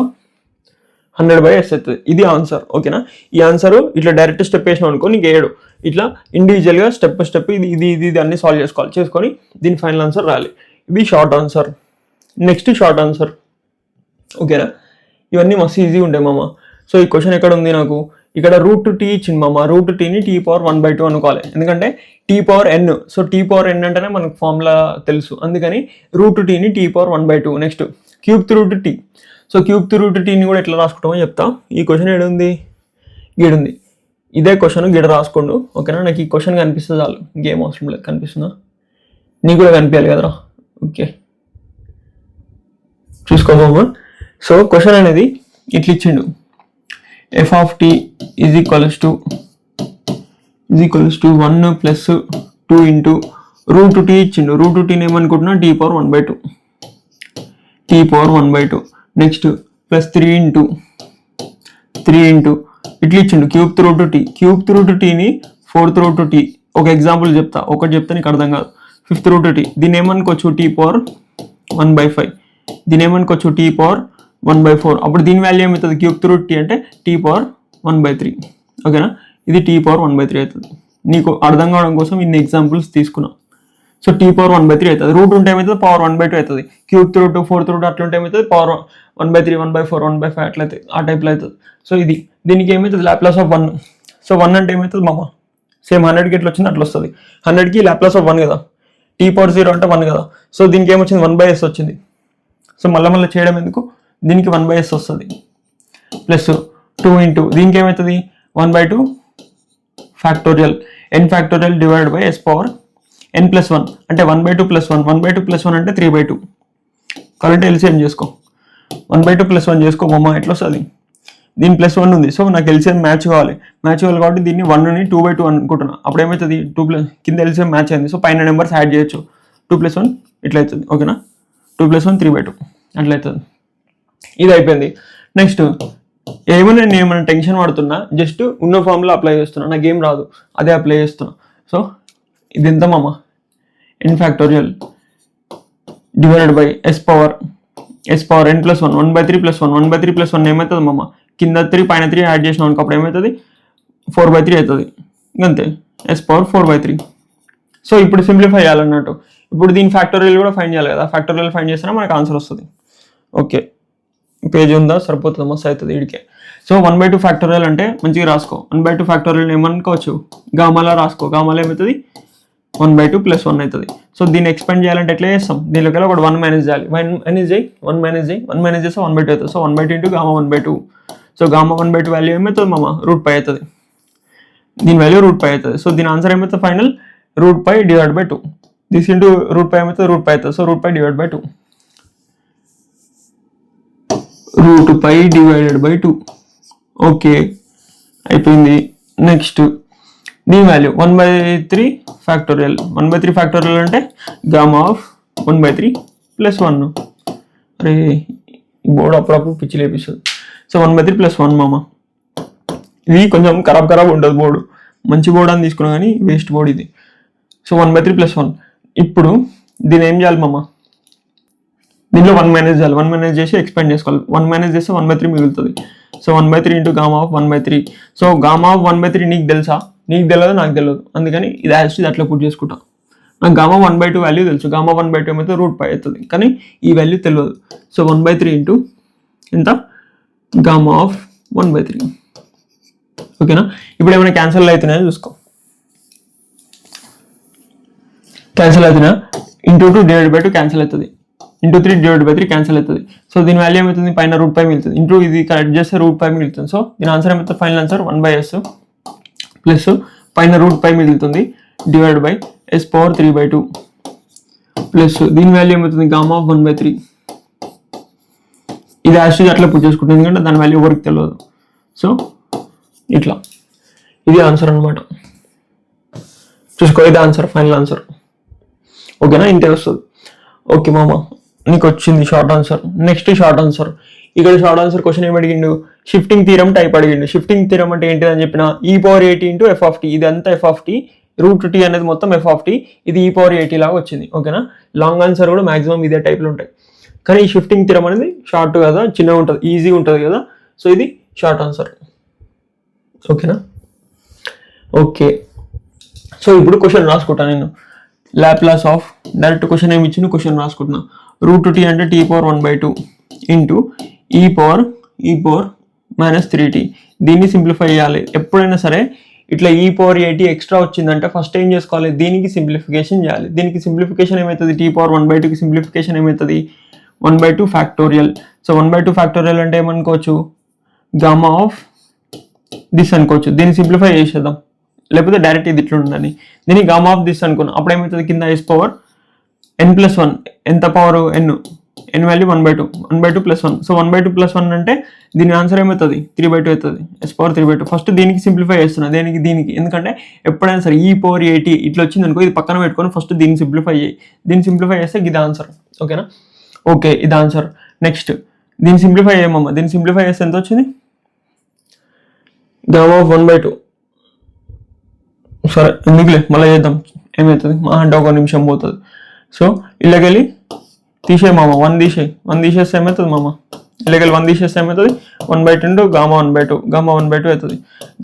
100/s అవుతుంది. ఇది ఆన్సర్. ఓకేనా, ఈ ఆన్సర్ ఇట్లా డైరెక్ట్ స్టెప్ వేసినాం అనుకో, నీకు 7 ఇట్లా ఇండివిజువల్గా స్టెప్ బై స్టెప్ ఇది అన్ని సాల్వ్ చేసుకొని దీని ఫైనల్ ఆన్సర్ రాయాలి. ఇది short answer. Next short answer. ఓకేనా, ఇవన్నీ మస్తు ఈజీ ఉంటాయి మామ. సో ఈ క్వశ్చన్ ఎక్కడ ఉంది నాకు, ఇక్కడ √t ఇచ్చింది మామ. √tని t⁻1/2 అనుకోవాలి, ఎందుకంటే t⁻n. సో t⁻n అంటేనే మనకు ఫార్ములా తెలుసు, అందుకని √tని t⁻1/2. Next √t. సో √tని కూడా ఎట్లా రాసుకుంటామో చెప్తా. ఈ క్వశ్చన్ ఏడుంది, గీడుంది. ఇదే క్వశ్చన్ గిడ రాసుకోండు. ఓకేనా, నాకు ఈ క్వశ్చన్ కనిపిస్తుంది చాలు, ఇంకేం అవసరం లేదు. కనిపిస్తుందా, నీకు కూడా కనిపించాలి కదరా. ఓకే, చూసుకోమా. సో క్వశ్చన్ అనేది ఇట్లా ఇచ్చిండు, f(t) = 1 + 2 ఇంటూ √t ఇచ్చిండు. √tని ఏమనుకుంటున్నా, t⁻1/2. నెక్స్ట్ ప్లస్ 3 ఇంటూ ఇట్లా ఇచ్చిండు, √t. 4th √t. ఒక ఎగ్జాంపుల్ చెప్తా, ఒకటి చెప్తే నీకు అర్థం కాదు. 5th √t. దీన్ని ఏమనుకోవచ్చు, t⁻1/5. దీని ఏమనుకోవచ్చు, t⁻1/4. అప్పుడు దీని వాల్యూ ఏమవుతుంది, √t అంటే t⁻1/3. ఓకేనా, ఇది t⁻1/3 అవుతుంది. నీకు అర్థం కావడం కోసం ఇన్ని ఎగ్జాంపుల్స్ తీసుకున్నా. సో t⁻1/3 అవుతుంది. రూట్ ఉంటే ఏమవుతుంది, పవర్ 1/2 అవుతుంది. 3rd √, 4th √, అట్లా ఉంటే ఏమవుతుంది, పవర్ 1/3, 1/4, 1/5 అట్లా అవుతుంది, ఆ టైప్లో అవుతుంది. సో ఇది దీనికి ఏమవుతుంది, లాప్లాస్ ఆఫ్ 1. సో 1 అంటే ఏమవుతుంది మామ, సేమ్ 100కి ఎట్లా వచ్చింది అట్లా వస్తుంది. 100కి లాప్లాస్ ఆఫ్ 1 కదా, t⁻0 అంటే 1 కదా. సో దీనికి ఏమొచ్చింది, 1/s వచ్చింది. సో మళ్ళీ చేయడం ఎందుకు, దీనికి 1/s వస్తుంది. ప్లస్ 2 ఇంటూ దీనికి ఏమవుతుంది, 1/2 factorial n factorial /s power n+1 అంటే 1/2 + 1. 1/2 + 1 అంటే 3/2. కాబట్టి ఎల్సిఎం చేసుకో, 1/2 + 1 చేసుకో మామ. ఎట్లా వస్తుంది, దీని +1 ఉంది. సో నాకు ఎల్సిఎం మ్యాచ్ కావాలి కాబట్టి దీన్ని 1ని 2/2 అనుకుంటున్నా. అప్పుడు ఏమవుతుంది, 2 కింద ఎల్సిఎం మ్యాచ్ అయింది. సో పైన నెంబర్స్ యాడ్ చేయొచ్చు. 2 + 1 ఇట్లా అవుతుంది. ఓకేనా, 2 + 1 3/2 అట్లా అవుతుంది. ఇది అయిపోయింది. నెక్స్ట్ నేను ఏమైనా టెన్షన్ పడుతున్నా, జస్ట్ ఉన్న ఫార్ములా అప్లై చేస్తున్నా, నాకేం రాదు, అదే అప్లై చేస్తున్నా. సో ఇది ఎంత మామ, n factorial /s power n+1 1/3 + 1 1/3 + 1 ఏమవుతుంది మామ, కింద 3 పైన 3 యాడ్ చేసినాం అనుకో, అప్పుడు ఏమవుతుంది 4/3 అవుతుంది. ఇంకంతే, s పవర్ 4/3. సో ఇప్పుడు సింప్లిఫై చేయాలన్నట్టు. ఇప్పుడు దీని ఫ్యాక్టోరియల్ కూడా ఫైండ్ చేయాలి కదా, ఫ్యాక్టోరియల్ ఫైండ్ చేసినా మనకు ఆన్సర్ వస్తుంది. ఓకే, పేజ్ ఉందా, సరిపోతుంది, మస్తు అవుతుంది వీడికే. సో 1/2 ఫ్యాక్టోరియల్ అంటే మంచిగా రాసుకో. 1/2 ఫ్యాక్టోరియల్ ఏమనుకోవచ్చు, గామాలా రాసుకో. గామాలా ఏమవుతుంది, 1/2 + 1 అవుతుంది. సో దీన్ని ఎక్స్పెండ్ చేయాలంటే ఎట్లా చేస్తాం, దీనిలోకి ఒకటి 1 మైనస్ చేయాలి. 1 మైనస్ చేస్తే 1/2 అవుతుంది. So 1/2 into gamma 1/2. So gamma 1/2 value ఏమవుతుంది మామ, √π అవుతుంది. దీని వాల్యూ √π అవుతుంది. సో దీని ఆన్సర్ ఏమవుతుంది ఫైనల్, √π / 2. దిస్ ఇంటూ √π ఏమవుతుంది, √π అవుతుంది. సో √π / 2. √π / 2. ఓకే అయిపోయింది. నెక్స్ట్ దీని వాల్యూ 1/3 ఫ్యాక్టోరియల్. 1/3 ఫ్యాక్టోరియల్ అంటే గామా ఆఫ్ 1/3 + 1. అరే బోర్డు అప్పుడప్పుడు పిచ్చి లేపిస్తుంది. సో 1/3 + 1 మామ. ఇది కొంచెం ఖరాబ్ ఉంటుంది బోర్డు, మంచి బోర్డు అని తీసుకున్నా కానీ వేస్ట్ బోర్డు ఇది. సో 1/3 + 1. ఇప్పుడు దీన్ని ఏం చేయాలి మామ, దీనిలో 1 మైనస్ చేయాలి. 1 మైనస్ చేసి ఎక్స్పెండ్ చేసుకోవాలి. 1 మైనస్ చేస్తే 1/3 మిగులుతుంది. So 1/3 into gamma of 1/3. So gamma of 1/3 నీకు తెలుసా, నీకు తెలియదు, నాకు తెలియదు. అందుకని ఇది యాజ్ అట్లా పుట్ చేసుకుంటా. నాకు గామా 1/2 వాల్యూ తెలుసు. గామా 1/2 ఏమైతే √π అవుతుంది, కానీ ఈ వాల్యూ తెలియదు. సో 1/3 ఇంటూ ఎంత, గామా ఆఫ్ 1/3. ఓకేనా. ఇప్పుడు ఏమైనా క్యాన్సిల్ అవుతున్నాయో చూసుకో. క్యాన్సిల్ అవుతున్నా, ఇంటూ 2 / 2 క్యాన్సిల్ అవుతుంది, ఇంటూ 3 / 3 క్యాన్సిల్ అవుతుంది. సో దీని వాల్యూ ఏమవుతుంది, పైన √π మిగులుతుంది, ఇంటూ ఇది కరెక్ట్ చేస్తే √π మిగులుతుంది. సో దీని ఆన్సర్ ఏమవుతుంది, ఫైనల్ ఆన్సర్ 1/s ప్లస్ పైన √π మిగులుతుంది / s⁻³ ప్లస్ దీని వాల్యూ ఏమవుతుంది, గామా ఆఫ్ 1/3. ఇది యాక్చువల్లీ అట్లా పుట్ చేసుకుంటుంది, ఎందుకంటే దాని వాల్యూ ఎవరికి తెలియదు. సో ఇట్లా ఇది ఆన్సర్ అనమాట. చూసుకో, ఇది ఆన్సర్, ఫైనల్ ఆన్సర్. ఓకేనా, ఇంతే వస్తుంది. ఓకే మామ, నీకు వచ్చింది short answer. Next short answer. ఇక్కడ షార్ట్ ఆన్సర్ క్వశ్చన్ ఏమి అడిగిండు, షిఫ్టింగ్ థీరం టైప్ అడిగిండు. షిఫ్టింగ్ థీరం అంటే ఏంటిదని చెప్పిన, e⁻at ఇంటూ f(t). ఇది అంతా f(t), √t అనేది మొత్తం f(t), ఇది e⁻at లాగా వచ్చింది. ఓకేనా, లాంగ్ ఆన్సర్ కూడా మాక్సిమం ఇదే టైప్లో ఉంటాయి. కానీ ఈ షిఫ్టింగ్ థీరం అనేది షార్ట్ కదా, చిన్నగా ఉంటుంది, ఈజీగా ఉంటుంది కదా. సో ఇది షార్ట్ ఆన్సర్. ఓకేనా. ఓకే, సో ఇప్పుడు క్వశ్చన్ రాసుకుంటా నేను. లాప్లాస్ ఆఫ్, డైరెక్ట్ క్వశ్చన్ ఏమి ఇచ్చింది, క్వశ్చన్ రాసుకుంటున్నా. √t అంటే t⁻1/2 ఇంటూ e⁻−3t. దీన్ని సింప్లిఫై చేయాలి. ఎప్పుడైనా సరే ఇట్లా e⁻at ఎక్స్ట్రా వచ్చిందంటే ఫస్ట్ ఏం చేసుకోవాలి, దీనికి సింప్లిఫికేషన్ చేయాలి. దీనికి సింప్లిఫికేషన్ ఏమవుతుంది, t⁻1/2కి సింప్లిఫికేషన్ ఏమవుతుంది, 1/2 ఫ్యాక్టోరియల్. సో 1/2 ఫ్యాక్టోరియల్ అంటే ఏమనుకోవచ్చు, గామా ఆఫ్ దిస్ అనుకోవచ్చు. దీన్ని సింప్లిఫై చేసేద్దాం, లేకపోతే డైరెక్ట్ ఇది ఇట్లా ఉందని. దీన్ని గామా ఆఫ్ దిస్ అనుకున్నాం. అప్పుడు ఏమవుతుంది, కింద s⁻n+1. ఎంత పవర్, n వాల్యూ 1/2 + 1. సో 1/2 + 1 అంటే దీని ఆన్సర్ ఏమవుతుంది, 3/2 అవుతుంది. s⁻3/2. ఫస్ట్ దీనికి సింప్లిఫై చేస్తున్నా, దీనికి ఎందుకంటే ఎప్పుడైనా సరే e⁻at ఇట్లా వచ్చింది అనుకో, ఇది పక్కన పెట్టుకొని ఫస్ట్ దీన్ని సింప్లిఫై చేయి. దీన్ని సింప్లిఫై చేస్తే ఇది ఆన్సర్. ఓకేనా. ఓకే, ఇది ఆన్సర్. నెక్స్ట్ దీన్ని సింప్లిఫై చేయమమ్మ. దీన్ని సింప్లిఫై చేస్తే ఎంత వచ్చింది, గామా ఆఫ్ 1/2. సరే ఎందుకులే, మళ్ళీ చేద్దాం. ఏమవుతుంది, మా అంటే 1 నిమిషం పోతుంది. సో ఇళ్ళకెళ్ళి తీసేయమామ, 1 తీసేస్తే ఏమవుతుంది మామ, ఇళ్ళకెళ్ళి 1 తీసేస్తే ఏమవుతుంది, 1/2 ఇంటూ గామా 1/2. గామా 1/2 అవుతుంది.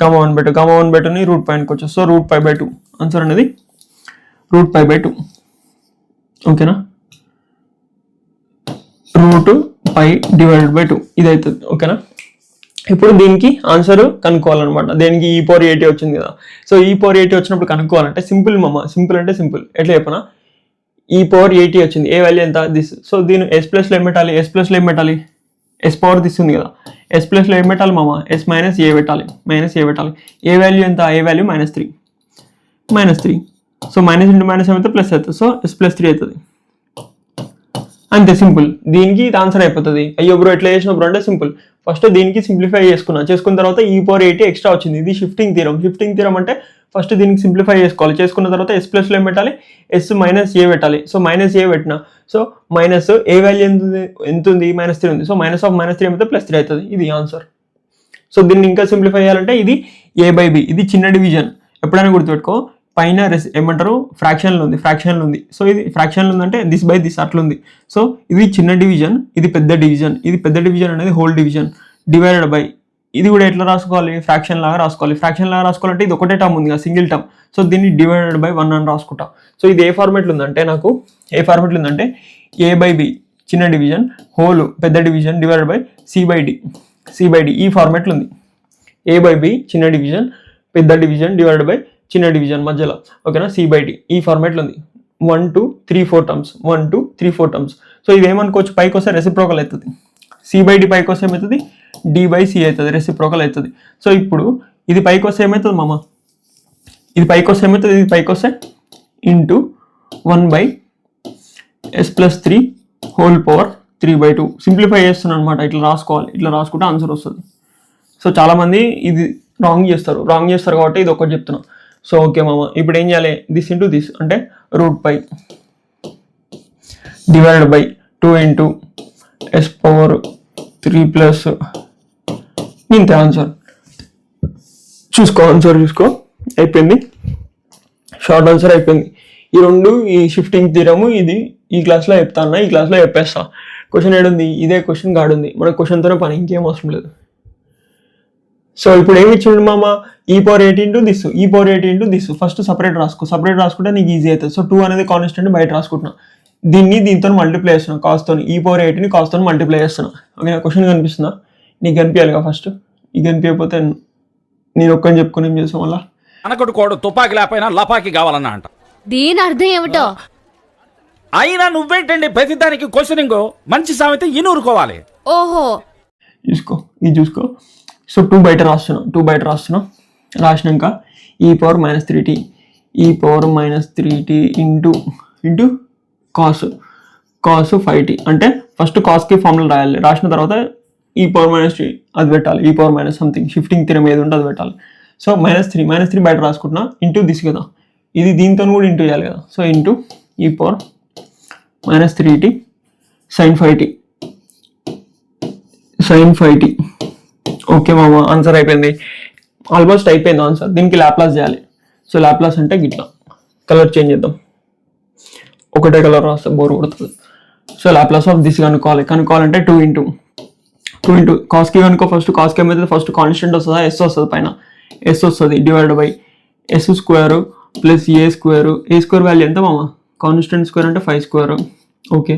గామా 1/2ని √π అనుకోవచ్చు. సో √π/2 ఆన్సర్ అనేది √π/2. ఓకేనా, √π/2 ఇది అవుతుంది. ఓకేనా. ఇప్పుడు దీనికి ఆన్సర్ కనుక్కోవాలన్నమాట. దేనికి e⁻at వచ్చింది కదా. సో e⁻at వచ్చినప్పుడు కనుక్కోవాలంటే సింపుల్ మామ. సింపుల్ అంటే సింపుల్, ఎట్లా చెప్పనా, e⁻at వచ్చింది, ఏ వాల్యూ ఎంత, దిస్. సో దీన్ని s+లో ఏం పెట్టాలి, s+లో ఏం పెట్టాలి, s⁻ దిస్ ఉంది కదా, s+లో ఏం పెట్టాలి మామ, s - a పెట్టాలి, -a పెట్టాలి. ఏ వాల్యూ ఎంత, A value -3. So minus into minus ఏమైతే ప్లస్ అవుతుంది. సో s+3 అవుతుంది. అంతే, సింపుల్. దీనికి ఇది ఆన్సర్ అయిపోతుంది. అయ్యో బ్రో ఎట్లా చేసిన బ్రో అంటే సింపుల్. ఫస్ట్ దీనికి సింప్లిఫై చేసుకున్న తర్వాత e⁻at ఎక్స్ట్రా వచ్చింది. ఇది షిఫ్టింగ్ థీరం అంటే ఫస్ట్ దీనికి సింప్లిఫై చేసుకోవాలి. చేసుకున్న తర్వాత s+లో ఏం పెట్టాలి, s - a పెట్టాలి. సో -a పెట్టిన, సో మైనస్ ఏ వాల్యూ ఎంత ఉంది, -3 ఉంది. సో -3 ఏమైతే +3 అవుతుంది. ఇది ఆన్సర్. సో దీన్ని ఇంకా సింప్లిఫై చేయాలంటే ఇది a/b. ఇది చిన్న డివిజన్, ఎప్పుడైనా గుర్తుపెట్టుకో. పైన ఏమంటారు, ఫ్రాక్షన్లో ఉంది. సో ఇది ఫ్రాక్షన్లో ఉందంటే దిస్ అట్లుంది. సో ఇది చిన్న డివిజన్, ఇది పెద్ద డివిజన్. ఇది పెద్ద డివిజన్ అనేది హోల్ డివిజన్ డివైడెడ్ బై ఇది కూడా ఎట్లా రాసుకోవాలి, ఫ్రాక్షన్ లాగా రాసుకోవాలి. ఫ్రాక్షన్ లాగా రాసుకోవాలంటే ఇది ఒకటే టర్మ్ ఉంది కదా, సింగిల్ టర్మ్. సో దీన్ని డివైడెడ్ బై 1 అని రాసుకుంటా. సో ఇది ఏ ఫార్మేట్లో ఉందంటే నాకు ఏ బై బి చిన్న డివిజన్ హోల్ పెద్ద division divided by c by d ఈ ఫార్మేట్లో ఉంది. ఏ బై బి చిన్న డివిజన్ పెద్ద డివిజన్ డివైడెడ్ బై చిన్న డివిజన్ మధ్యలో, ఓకేనా, సి బై డి ఈ ఫార్మేట్లో ఉంది. 1 2 3 4 టర్మ్స్ 1 2 3 4 టర్మ్స్. సో ఇది ఏమనుకోవచ్చు, పైకి వస్తే రెసిప్రోకల్ అవుతుంది. సి బై డి పైకి వస్తే ఏమవుతుంది, డి బై సి అవుతుంది, రెసిప్రోకల్ అవుతుంది. సో ఇప్పుడు ఇది పైకి వస్తే ఏమవుతుంది మామ, ఇది పైకి వస్తే ఏమవుతుంది, ఇది పైకి వస్తే into 1 by s plus 3 whole power 3/2. Simplify చేస్తున్నాను అనమాట. ఇట్లా రాసుకోవాలి, ఇట్లా రాసుకుంటే ఆన్సర్ వస్తుంది. సో చాలామంది ఇది రాంగ్ చేస్తారు కాబట్టి ఇది ఒకటి చెప్తున్నా. సో ఓకే మామ, ఇప్పుడు ఏం చేయాలి, దిస్ ఇంటూ దిస్ అంటే √π divided by 2 into S power 3 plus ఇంతే ఆన్సర్. చూసుకో అయిపోయింది, షార్ట్ ఆన్సర్ అయిపోయింది. ఈ రెండు ఈ షిఫ్టింగ్ థీరము ఇది ఈ క్లాస్లో చెప్తాను, ఈ క్లాస్లో చెప్పేస్తా. క్వశ్చన్ ఏడుంది, ఇదే క్వశ్చన్ గాడుంది, మన క్వశ్చన్తోనే పని, ఇంకేం అవసరం లేదు. సో ఇప్పుడు ఏమి ఇచ్చిండు మామ, e⁻8 into this first separate రాసుకుంటే నీకు ఈజీ అవుతుంది. సో 2 అనేది కాన్స్టెంట్ బయట రాసుకుంటున్నా, దీంతో మల్టిప్లై చేస్తున్నా, కాస్తో e⁻8ని కాస్తో మల్టిప్లై చేస్తున్నా. ఓకే, క్వశ్చన్ కనిపిస్తుందా, నీకు కనిపించాలిగా ఫస్ట్, నీకు కనిపించకపోతే నేను ఒక్కని చెప్పుకుని ఏం చేసాం వల్ల అనకడు కోడు తుపాకి లేకపోయినా లపాకి కావాలన్నా అంట. దీని అర్థం ఏమిటో అయినా నువ్వేంటండి ప్రతిదానికి క్వశ్చనింగ్, మంచి సామెత ఇనూరుకోవాలి. ఓహో చూసుకో. సో 2 బయట రాస్తున్నా, రాసినాక e⁻−3t ఇంటూ కాస్ 5t అంటే ఫస్ట్ కాస్కి ఫార్ములా రాయాలి, రాసిన తర్వాత e⁻−3 అది పెట్టాలి, e⁻− సంథింగ్ షిఫ్టింగ్ థియరం ఏది ఉంటే అది పెట్టాలి. సో -3 బయట రాసుకుంటున్నా, ఇంటూ దిస్ కదా, ఇది దీంతో కూడా ఇంటూ చేయాలి కదా. So into e⁻−3t sin 5t. Okay మామ, ఆన్సర్ అయిపోయింది, ఆల్మోస్ట్ అయిపోయింది ఆన్సర్. దీనికి లాప్లాస్ చేయాలి. సో లాప్లాస్ అంటే గిట్లా కలర్ చేంజ్ చేద్దాం, ఒకటే కలర్ రాస్తే బోర్ కొడుతుంది. సో లాప్లాస్ ఆఫ్ దిస్ కనుక్కోవాలంటే 2 ఇంటూ కాస్కి కనుక్కో. కాస్కి ఏమవుతుంది, ఫస్ట్ కాన్స్టెంట్ వస్తుందా, ఎస్ వస్తుంది, పైన ఎస్ వస్తుంది, divide by yes square plus A square value ఎంత మామ, కాన్స్టెంట్ స్క్వేర్ అంటే 5 స్క్వేర్. ఓకే,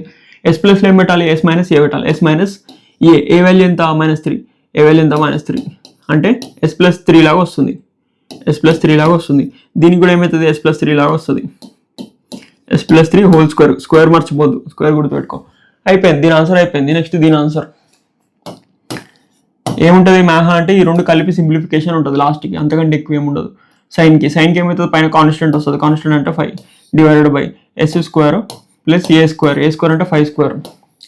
ఎస్ ప్లస్లో ఏం పెట్టాలి, ఎస్ మైనస్ ఏ పెట్టాలి, ఎస్ మైనస్ ఏ వాల్యూ ఎంత -3, ఏ వాల్యూ ఎంత -3 అంటే ఎస్ ప్లస్ 3 లాగా వస్తుంది, దీనికి కూడా ఏమవుతుంది, ఎస్ ప్లస్ 3 లాగా వస్తుంది, ఎస్ ప్లస్ 3 హోల్ స్క్వేర్ మర్చిపోద్దు, స్క్వేర్ గుర్తుపెట్టుకో. అయిపోయింది, దీని ఆన్సర్ అయిపోయింది. నెక్స్ట్ దీని ఆన్సర్ ఏముంటుంది, మ్యాహా అంటే ఈ రెండు కలిపి సింప్లిఫికేషన్ ఉంటుంది లాస్ట్కి, అంతకంటే ఎక్కువ ఏముండదు. సైన్కి ఏమవుతుంది, పైన కాన్స్టెంట్ వస్తుంది, కాన్స్టెంట్ అంటే 5 divided by yes square plus A square అంటే 5 స్క్వేర్,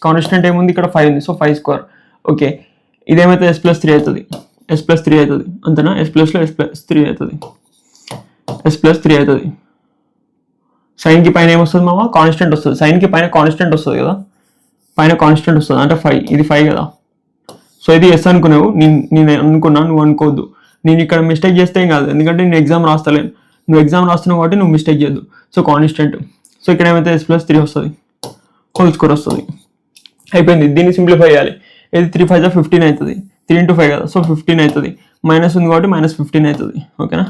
కాన్స్టెంట్ ఏముంది ఇక్కడ 5 ఉంది, సో 5 స్క్వేర్. ఓకే, ఇదేమైతే ఎస్ ప్లస్ 3 అవుతుంది, అంతేనా, ఎస్ ప్లస్లో ఎస్ ప్లస్ 3 అవుతుంది. సైన్కి పైన ఏమొస్తుంది మామ, కాన్స్టెంట్ వస్తుంది, సైన్కి పైన కాన్స్టెంట్ వస్తుంది కదా, పైన కాన్స్టెంట్ వస్తుంది అంటే 5, ఇది 5 కదా. సో ఇది ఎస్ అనుకున్నావు, నేను అనుకున్నా, నువ్వు అనుకోవద్దు. నేను ఇక్కడ మిస్టేక్ చేస్తే ఏం కాదు, ఎందుకంటే నేను ఎగ్జామ్ రాస్తలేను, నువ్వు ఎగ్జామ్ రాస్తున్నావు కాబట్టి నువ్వు మిస్టేక్ చేయద్దు. సో కాన్స్టెంట్, సో ఇక్కడ ఏమైతే ఎస్ ప్లస్ 3 వస్తుంది, హోల్ స్క్వేర్ వస్తుంది. అయిపోయింది, దీన్ని సింప్లిఫై చేయాలి. ఇది 3 5 15 అవుతుంది, 3 ఇంటూ 5 కదా, సో 15 అవుతుంది, మైనస్ ఉంది కాబట్టి -15 అవుతుంది. ఓకేనా,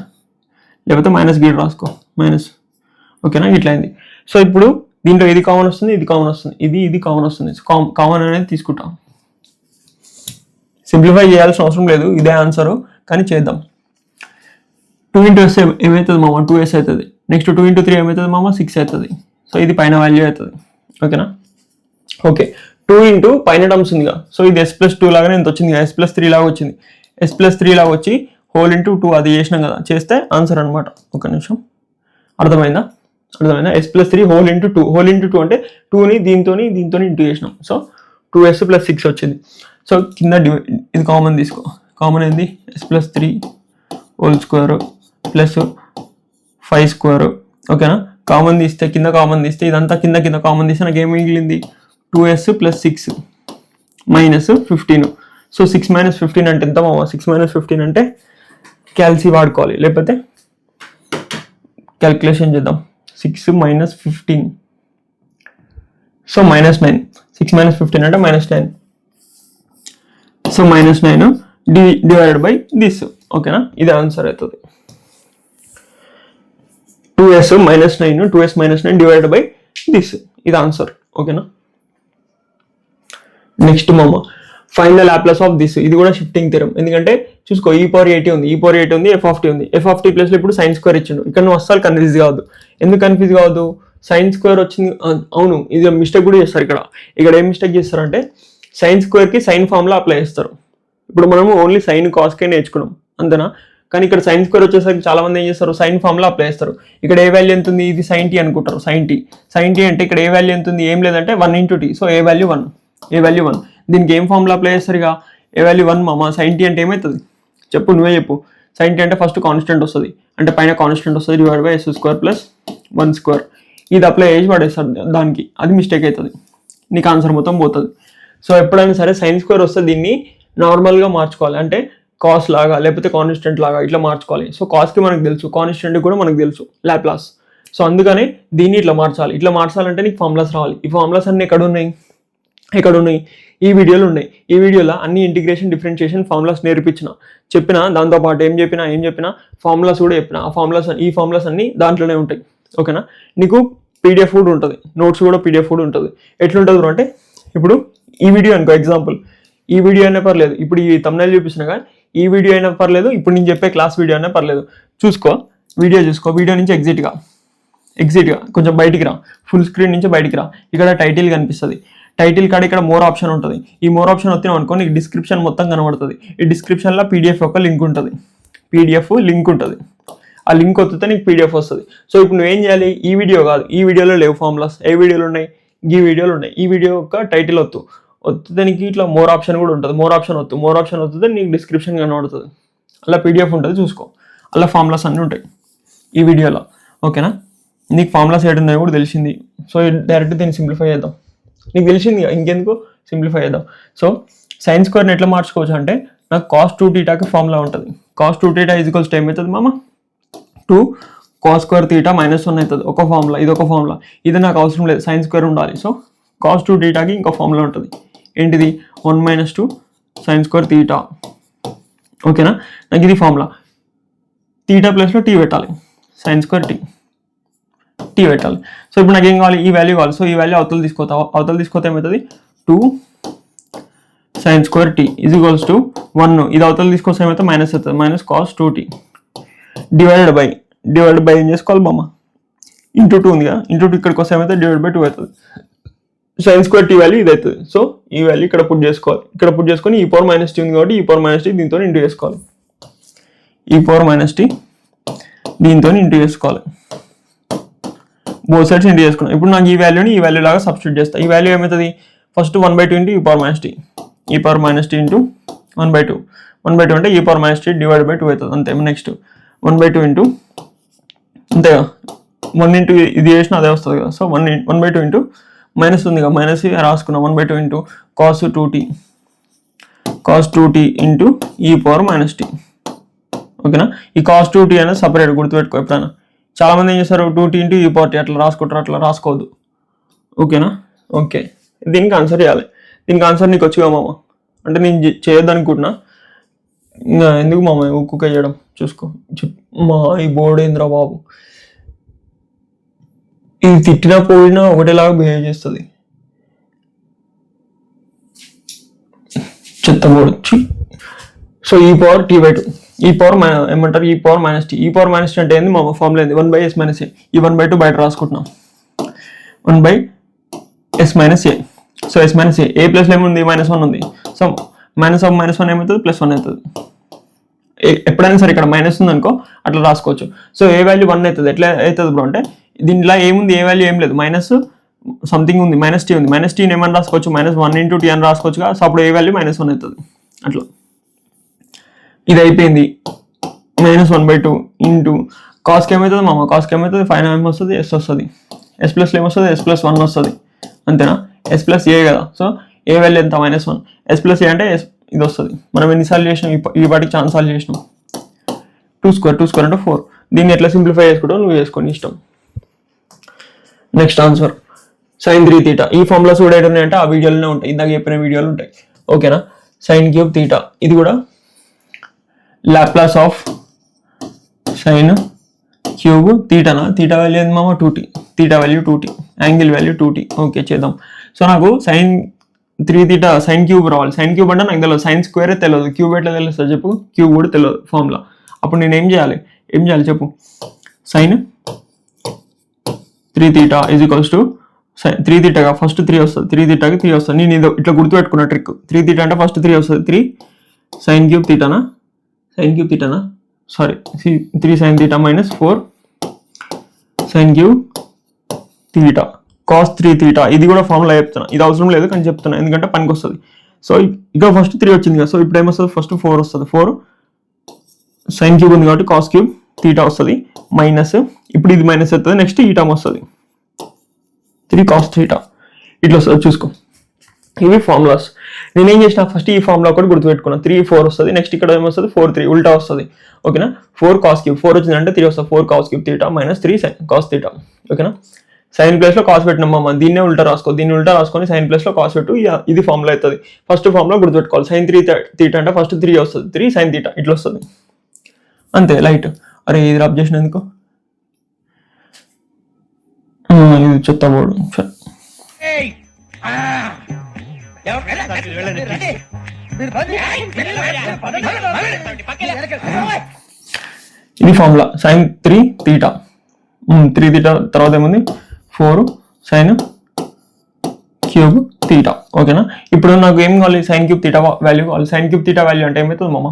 లేకపోతే మైనస్ గీట్ రాసుకో, మైనస్. ఓకేనా, ఇట్లా అయింది. సో ఇప్పుడు దీంట్లో ఇది కామన్ వస్తుంది, ఇది కామన్ వస్తుంది, కామన్ అనేది తీసుకుంటాం. సింప్లిఫై చేయాల్సిన అవసరం లేదు, ఇదే ఆన్సర్, కానీ చేద్దాం. 2 ఇంటూ ఎస్ ఏమవుతుంది మామ, 2s అవుతుంది. నెక్స్ట్ 2 ఇంటూ 3 ఏమవుతుంది మామ, 6 అవుతుంది. సో ఇది పైన వాల్యూ అవుతుంది. ఓకేనా, ఓకే, 2 ఇంటూ పైన టర్మ్స్ ఉందిగా, సో ఇది ఎస్ ప్లస్ 2 లాగానే ఎంత వచ్చింది, ఎస్ ప్లస్ 3 లాగా వచ్చింది, ఎస్ ప్లస్ 3 లాగా వచ్చి హోల్ ఇంటూ 2 అది చేసినాం కదా, చేస్తే ఆన్సర్ అనమాట. ఒక నిమిషం, అర్థమైందా, ఎస్ ప్లస్ 3 హోల్ ఇంటూ 2 అంటే 2ని దీంతో ఇంటూ చేసినాం, సో 2s ప్లస్ 6 వచ్చింది. సో కింద ఇది కామన్ తీసుకో, కామన్ ఏంది, s plus 3 whole square plus 5 square. ఓకేనా, కామన్ తీస్తే కింద ఇదంతా కింద కామన్ తీస్తే నాకు ఏం మిగిలింది, 2s ప్లస్ 6 మైనస్ 15. సో 6 - 15 అంటే ఎంత మామ, 6 - 15 అంటే క్యాల్సి వాడుకోవాలి, లేకపోతే క్యాల్కులేషన్ చేద్దాం. 6 - 15, సో -9, 6 - 15 అంటే -9. So -9 divided by this. ఓకేనా, ఇది ఆన్సర్ అవుతుంది. 2s minus 9 2s minus 9 divided by this, ఇది ఆన్సర్. ఓకేనా, నెక్స్ట్ మామ find the Laplace of this. ఇది కూడా షిఫ్టింగ్ థియరం. ఎందుకంటే చూసుకో, e⁻80 ఉంది, e⁻80 ఉంది, f ఉంది. f ప్లేస్ లో ఇప్పుడు sin స్క్వేర్ ఇచ్చిండు. ఇక్కడ నువ్వు అస్సలు కన్ఫ్యూజ్ కావద్దు. ఎందుకు కన్ఫ్యూజ్ కావద్దు? sin స్క్వేర్ వచ్చింది. అవును, ఇది మిస్టేక్ కూడా చేస్తారు ఇక్కడ. ఇక్కడ ఏం మిస్టేక్ చేస్తారంటే sin స్క్వేర్ కి sin ఫార్ములా అప్లై చేస్తారు. ఇప్పుడు మనము ఓన్లీ sin cos కే నేర్చుకున్నాం అంతేనా, కానీ ఇక్కడ sin స్క్వేర్ వచ్చేసరికి చాలా మంది ఏం చేస్తారు, sin ఫార్ములా అప్లై చేస్తారు. ఇక్కడ ఏ వాల్యూ ఎంత ఉంది, ఇది sin t అనుకుంటారు. sin t అంటే ఇక్కడ ఏ వాల్యూ ఎంత ఉంది, ఏం లేదంటే 1 × t. సో ఏ వాల్యూ 1. దీనికి ఏం ఫార్ములా అప్లై చేస్తారు? ఇక ఏ వాల్యూ 1 మామ. sin t అంటే ఏమవుతుంది చెప్పు, నువ్వే చెప్పు. sin t అంటే ఫస్ట్ కాన్స్టెంట్ వస్తుంది, అంటే పైన కాన్స్టెంట్ వస్తుంది, డివైడ్ బై s² + 1². ఇది అప్లై చేసి పడేస్తారు దానికి, అది మిస్టేక్ అవుతుంది, నీకు ఆన్సర్ మొత్తం పోతుంది. సో ఎప్పుడైనా సరే sin స్క్వేర్ వస్తే దీన్ని నార్మల్గా మార్చుకోవాలి, అంటే కాస్ లాగా లేకపోతే కాన్స్టెంట్ లాగా ఇట్లా మార్చుకోవాలి. సో కాస్కి మనకు తెలుసు, కాన్స్టెంట్ కూడా మనకు తెలుసు లాప్లాస్. సో అందుకనే దీన్ని ఇట్లా మార్చాలి. ఇట్లా మార్చాలంటే నీకు ఫార్ములాస్ రావాలి. ఈ ఫార్ములాస్ అన్ని ఎక్కడ ఉన్నాయి? ఈ వీడియోలు ఉన్నాయి. ఈ వీడియోలో అన్ని ఇంటిగ్రేషన్, డిఫరెన్షియేషన్ ఫార్ములాస్ చెప్పిన దాంతోపాటు ఏం చెప్పినా ఫార్ములాస్ కూడా చెప్పిన. ఈ ఫార్ములాస్ అన్ని దాంట్లోనే ఉంటాయి. ఓకేనా, నీకు పీడిఎఫ్ కూడా ఉంటుంది, నోట్స్ కూడా పీడిఎఫ్ కూడా ఉంటుంది. ఎట్లుంటుంది అంటే, ఇప్పుడు ఈ వీడియో అనుకో ఎగ్జాంపుల్, ఈ వీడియో అయినా పర్లేదు, ఇప్పుడు ఈ thumbnail చూపిస్తున్నా కానీ ఈ వీడియో అయినా పర్లేదు, ఇప్పుడు నేను చెప్పే క్లాస్ వీడియో అయినా పర్లేదు. వీడియో చూసుకో. వీడియో నుంచి ఎగ్జిట్గా కొంచెం బయటికి రా, ఫుల్ స్క్రీన్ నుంచి బయటికి రా. ఇక్కడ టైటిల్ కనిపిస్తుంది. టైటిల్ కాడ ఇక్కడ మోర్ ఆప్షన్ ఉంటుంది. ఈ మోర్ ఆప్షన్ వచ్చినాం అనుకో, నీకు డిస్క్రిప్షన్ మొత్తం కనబడుతుంది. ఈ డిస్క్రిప్షన్లో పీడిఎఫ్ యొక్క లింక్ ఉంటుంది. ఆ లింక్ వస్తే నీకు పీడిఎఫ్ వస్తుంది. సో ఇప్పుడు నువ్వేం చేయాలి, ఈ వీడియో కాదు, ఈ వీడియోలో లేవు ఫార్ములాస్. ఏ వీడియోలు ఉన్నాయి? ఈ వీడియోలు ఉన్నాయి. ఈ వీడియో యొక్క టైటిల్ వస్తే నీకు ఇట్లా మోర్ ఆప్షన్ కూడా ఉంటుంది. మోర్ ఆప్షన్ వస్తే నీకు డిస్క్రిప్షన్ కనబడుతుంది. అలా పీడిఎఫ్ ఉంటుంది, చూసుకో. అలా ఫార్ములాస్ అన్నీ ఉంటాయి ఈ వీడియోలో. ఓకేనా, నీకు ఫార్ములాస్ ఏడున్నాయో కూడా తెలిసింది. సో డైరెక్ట్ దీన్ని సింప్లిఫై చేద్దాం. నీకు తెలిసింది, ఇంకెందుకు సింప్లిఫై చేద్దాం. సో sin స్క్వేర్ని ఎట్లా మార్చుకోవచ్చు అంటే, నాకు cos 2θకి ఫార్ములా ఉంటుంది. cos 2θ = ఏమవుతుంది మామ, 2 cos² θ - 1 అవుతుంది. ఒక ఫార్ములా, ఇది ఒక ఫార్ములా. ఇది నాకు అవసరం లేదు, sin స్క్వేర్ ఉండాలి. సో cos 2θకి ఇంకో ఫార్ములా ఉంటుంది. ఏంటిది? 1 - 2 sin² θ. ఓకేనా, నాకు ఇది ఫార్ములా. θ ప్లేస్లో t పెట్టాలి, sin² t పెట్టాలి. సో ఇప్పుడు నాకు ఏం కావాలి, ఈ వాల్యూ కావాలి. సో ఈ వాల్యూ అవతల తీసుకోతే ఏమవుతుంది, 2 sin² t = 1. ఇది అవతల తీసుకొస్తే ఏమైతే మైనస్ అవుతుంది, -cos 2t డివైడెడ్ బై ఏం చేసుకోవాలి బామ్మ, ఇంటూ 2 ఉంది కదా, ఇంటూ 2 ఇక్కడికి వస్తే ఏమైతే డివైడ్ బై 2 అవుతుంది. sin² t వాల్యూ ఇది అవుతుంది. సో ఈ వాల్యూ ఇక్కడ పుట్ చేసుకోవాలి. ఇక్కడ పుట్ చేసుకొని e⁻t ఉంది కాబట్టి e⁻t దీంతో ఇంటూ చేసుకోవాలి. e⁻t దీంతో ఇంటూ చేసుకోవాలి. బోత్ సైడ్స్ ఇంటూ చేసుకున్నాం. ఇప్పుడు నాకు ఈ వాల్యూని ఈ వాల్యూ లాగా సబ్స్టిట్యూట్ చేస్తా. ఈ వాల్యూ ఏమవుతుంది, ఫస్ట్ 1/2 ఇంటూ e⁻t ఇంటూ 1/2 అంటే e⁻t డివైడ్ బై 2 అవుతుంది. అంతే. నెక్స్ట్ 1/2 ఇంటూ అంతేగా, 1 ఇంటూ ఇది చేసినా అదే వస్తుంది కదా. సో 1/2 ఇంటూ మైనస్ ఉంది కదా, మైనస్ రాసుకున్నాం. 1/2 into cos 2t into e⁻t. ఓకేనా, ఈ cos 2t అనేది సపరేట్ గుర్తుపెట్టుకో. ఎప్పుడైనా చాలా మంది ఏం చేస్తారు, 2t ఇంటూ e⁻t అట్లా రాసుకుంటారు, అట్లా రాసుకోవద్దు. ఓకేనా, ఓకే. దీనికి ఆన్సర్ చేయాలి. దీనికి ఆన్సర్ నీకు వచ్చిగా మామ, అంటే నేను చేయొద్దు అనుకుంటున్నా. ఇంకా ఎందుకు మామ ఒక్కొక్క చేయడం, చూసుకో. మా ఈ బోర్డు ఏంద్రా బాబు, ఇది తిట్టినా పోయినా ఒకటేలాగా బిహేవ్ చేస్తుంది. చెత్త బోర్డు. సో e⁻t/2 ఏమంటారు, e⁻t. e⁻t అంటే ఏంది మా ఫార్ములా ఏంది, 1/s - a. ఈ 1/2 బయట రాసుకుంటున్నాం, 1/s - a. So s - a ప్లస్లో ఏముంది, -1 ఉంది. సో -1 ఏమవుతుంది, +1 అవుతుంది. ఎప్పుడైనా సరే ఇక్కడ మైనస్ ఉంది అనుకో, అట్లా రాసుకోవచ్చు. సో ఏ వాల్యూ 1 అవుతుంది. ఎట్లా అవుతుంది బ్రో అంటే, దీంట్లో ఏముంది, ఏ వాల్యూ ఏం లేదు, మైనస్ సంథింగ్ ఉంది, -t ఉంది. -tని ఏమని రాసుకోవచ్చు, -1 × t అని రాసుకోవచ్చు. సో అప్పుడు ఏ వాల్యూ -1 అవుతుంది. అట్లా ఇది అయిపోయింది. -1/2 ఇంటూ కాస్కి ఏమవుతుంది మామ, కాస్కి ఏమవుతుంది, 5 ఏమొస్తుంది, s వస్తుంది. s ప్లస్లో ఏమొస్తుంది, s+1 వస్తుంది. అంతేనా, s+a కదా. సో ఏ వాల్యూ ఎంత, -1. s+a అంటే ఇది వస్తుంది. మనం ఎన్నిసార్లు చేసినాం, ఈ వాటికి ఛాన్స్ సార్లు చేసినాం. 2² అంటే 4. దీన్ని ఎట్లా సింప్లిఫై చేసుకుంటావు నువ్వు చేసుకొని ఇష్టం. Next answer sin 3θ. ఈ ఫార్ములాస్ కూడా ఏంటంటే ఆ వీడియోలోనే ఉంటాయి, ఇందాక చెప్పిన వీడియోలు ఉంటాయి. ఓకేనా, sin³ θ ఇది కూడా లాప్లాస్ ఆఫ్ సైన్ క్యూబ్ తీటానా, తీటా వాల్యూ ఏంది మామ 2t, theta value 2t, angle value 2t. Okay చేద్దాం. సో నాకు సైన్ 3 తీటా సైన్ క్యూబ్ రావాలి. సైన్ క్యూబ్ అంటే నాకు తెలియదు, సైన్ స్క్వేరే తెలియదు, క్యూబ్ ఎట్లా తెలుస్తుంది చెప్పు, క్యూబ్ కూడా తెలియదు ఫార్ములా. అప్పుడు నేను ఏం చేయాలి చెప్పు, sine 3 theta is equals to 3 తీటాగా ఫస్ట్ 3 వస్తుంది, 3 తీటాకి 3 వస్తుంది. నేను ఇది ఇట్లా గుర్తుపెట్టుకున్న ట్రిక్, 3 తీటా అంటే ఫస్ట్ 3 వస్తుంది, 3 సైన్ క్యూబ్ తీటానా, sorry 3 sine theta minus 4 sine cube theta cos 3 theta. ఇది కూడా ఫార్ములా చెప్తున్నా, ఇది అవసరం లేదు కానీ చెప్తున్నా ఎందుకంటే పనికి వస్తుంది. సో ఇక్కడ ఫస్ట్ 3 వచ్చింది కదా, సో ఇప్పుడు ఏమొస్తుంది, ఫస్ట్ 4 వస్తుంది, 4 సైన్ క్యూబ్ ఉంది కాబట్టి కాస్ క్యూబ్ తీటా వస్తుంది మైనస్, ఇప్పుడు ఇది మైనస్ అవుతుంది, నెక్స్ట్ ఈ టర్మ్ వస్తుంది 3 కాస్ తీటా ఇట్లా వస్తుంది. చూసుకో ఇవి ఫార్ములాస్. నేనేం చేసిన ఫస్ట్ ఈ ఫార్ములా ఒకటి గుర్తుపెట్టుకున్నా, 3 4 వస్తుంది, నెక్స్ట్ ఇక్కడ ఏమొస్తుంది 4 3 ఉల్టా వస్తుంది. ఓకేనా, 4 కాస్ క్యూబ్ 4 వచ్చిందంటే 3 వస్తుంది, 4 cos cube theta minus 3 sine cos theta. ఓకేనా, సైన్ ప్లేస్ లో కాస్ పెట్టినామా, దీన్నే ఉల్టా రాసుకో, దీన్ని ఉల్టా రాసుకొని సైన్ ప్లేస్ లో కాస్ పెట్టు, ఇది ఫార్ములా అవుతుంది. ఫస్ట్ ఫార్ములా గుర్తుపెట్టుకోవాలి, సైన్ 3 తీటా అంటే ఫస్ట్ 3 వస్తుంది, 3 సైన్ తీటా ఇట్లా వస్తుంది అంతే లైట్. అరే ఇది రబ్ చేసిన ఎందుకు, ఇది చెత్త బోర్డు. ఇది ఫార్ములా సైన్ 3 తీటా, 3 తీటా తర్వాత ఏముంది 4 సైన్ క్యూబ్ తీటా. ఓకేనా, ఇప్పుడు నాకు ఏం కావాలి, సైన్ క్యూబ్ తీటా వాల్యూ కావాలి. సైన్ క్యూబ్ తీటా వాల్యూ అంటే ఏమవుతుంది మామ,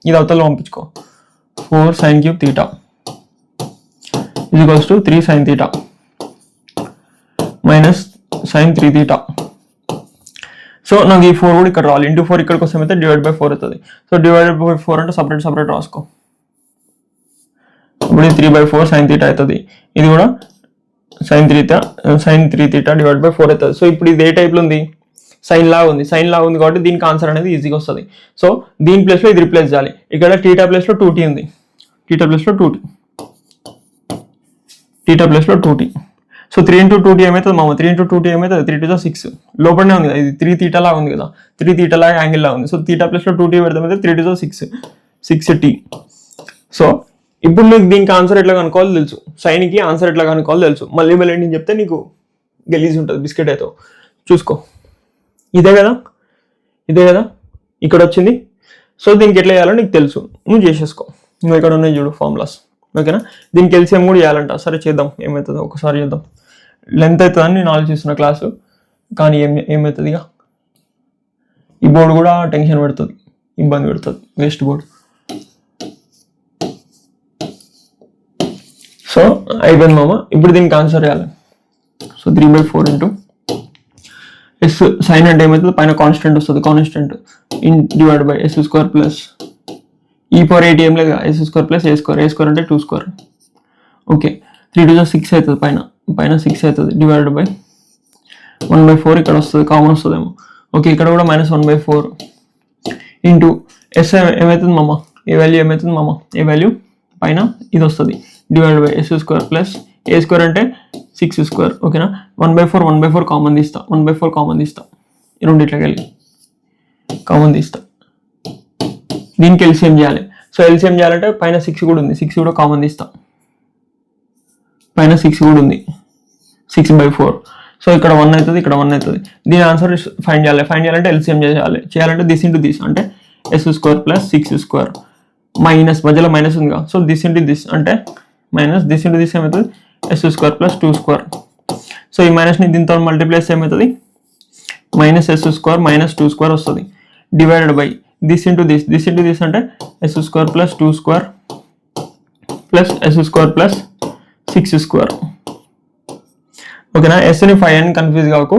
ఇది అవతల పంపించుకో, 4 sine cube theta is equals to 3 sine theta minus sine 3 theta. So నాకు ఈ 4 కూడా ఇక్కడ రావాలి, ఇంటూ 4 ఇక్కడికి వస్తే అయితే డివైడ్ బై 4 అవుతుంది. సో డివైడెడ్ బై 4 అంటే సపరేట్ రాసుకో, ఇప్పుడు 3/4 సైన్ తీటా అవుతుంది, ఇది కూడా సైన్ 3 తీటా డివైడ్ బై 4 అవుతుంది. సో ఇప్పుడు ఇది ఏ టైప్లో ఉంది, సైన్ లా ఉంది కాబట్టి దీనికి ఆన్సర్ అనేది ఈజీగా వస్తుంది. సో దీని ప్లేస్లో ఇది రిప్లేస్ చేయాలి. ఇక్కడ టీటా ప్లేస్లో 2t ఉంది, టీటా ప్లేస్లో 2t. సో 3 into 2t ఏమవుతుంది మామ, 3 into 2t ఏమవుతుంది, 3 to 6 లోపలనే ఉంది కదా, ఇది 3 తీటా లాగా ఉంది కదా, 3 తీటా లాగా యాంగిల్ లాగా ఉంది. సో తీటా ప్లస్లో 2t పెడతామైతే 3 to 6t. సో ఇప్పుడు నీకు దీనికి ఆన్సర్ ఎట్లా కనుక్కోవాలో తెలుసు, సైన్కి ఆన్సర్ ఎట్లా కనుక్కోవాలో తెలుసు. మళ్ళీ నేను చెప్తే నీకు గలీజ్ ఉంటుంది బిస్కెట్ అయితే. చూసుకో ఇదే కదా ఇక్కడ వచ్చింది. సో దీనికి ఎట్లా చేయాలో నీకు తెలుసు, నువ్వు చేసేసుకో. నువ్వు ఇక్కడ ఉన్నాయి చూడు ఫార్ములాస్. ఓకేనా, దీనికి ఎల్సిఎం కూడా చేయాలంట. సరే చేద్దాం, ఏమవుతుందో ఒకసారి చేద్దాం. లెంత్ అవుతుందని నేను ఆలోచిస్తున్న క్లాసు, కానీ ఏమవుతుంది ఇక ఈ బోర్డు కూడా టెన్షన్ పెడుతుంది, ఇబ్బంది పెడుతుంది, వేస్ట్ బోర్డు. సో అయిపోయింది మామ, ఇప్పుడు దీనికి ఆన్సర్ చేయాలి. సో 3/4 ఇంటూ ఎస్ సైన్ అంటే ఏమవుతుంది, పైన కాన్స్టెంట్ వస్తుంది, constant divide by s² plus e⁴ ఏం లేదు, s² ప్లస్ a² అంటే 2². ఓకే 3 to 6 అవుతుంది, పైన 6 అవుతుంది, డివైడెడ్ బై 1/4 ఇక్కడ వస్తుంది, కామన్ వస్తుందేమో. ఓకే ఇక్కడ కూడా -1/4 ఇంటూ ఎస్ ఏమవుతుంది మామ, ఏ వాల్యూ ఏమవుతుంది మామ, ఏ వాల్యూ పైన ఇది వస్తుంది, divide by s² plus a² అంటే 6². ఓకేనా, 1/4 కామన్ తీస్తా, 1/4 కామన్ తీస్తా, ఈ రెండిట్లకి వెళ్ళి కామన్ తీస్తా. దీనికి ఎల్సిఎం చేయాలి. సో ఎల్సిఎం చేయాలంటే పైన 6 కూడా ఉంది, 6 కూడా కామన్ తీస్తా, పైన 6 కూడా ఉంది, 6/4. సో ఇక్కడ 1 అవుతుంది, ఇక్కడ 1 అవుతుంది. దీని ఆన్సర్ ఫైండ్ చేయాలంటే ఎల్సిఎం చేయాలంటే దిస్ ఇంటూ దిస్ అంటే s² ప్లస్ 6² మైనస్ మధ్యలో మైనస్ ఉంది కదా, సో దిస్ ఇంటూ దిస్ అంటే మైనస్ దిస్ ఇంటూ దిస్ ఏమవుతుంది s² ప్లస్ 2². సో ఈ మైనస్ని దీంతో మల్టిప్లైస్ ఏమవుతుంది, -s² మైనస్ 2² వస్తుంది, divided by this into this అంటే s² plus 2² plus s² plus 6². ఓకేనా, ఎస్ని 5 అని కన్ఫ్యూజ్ కాకు,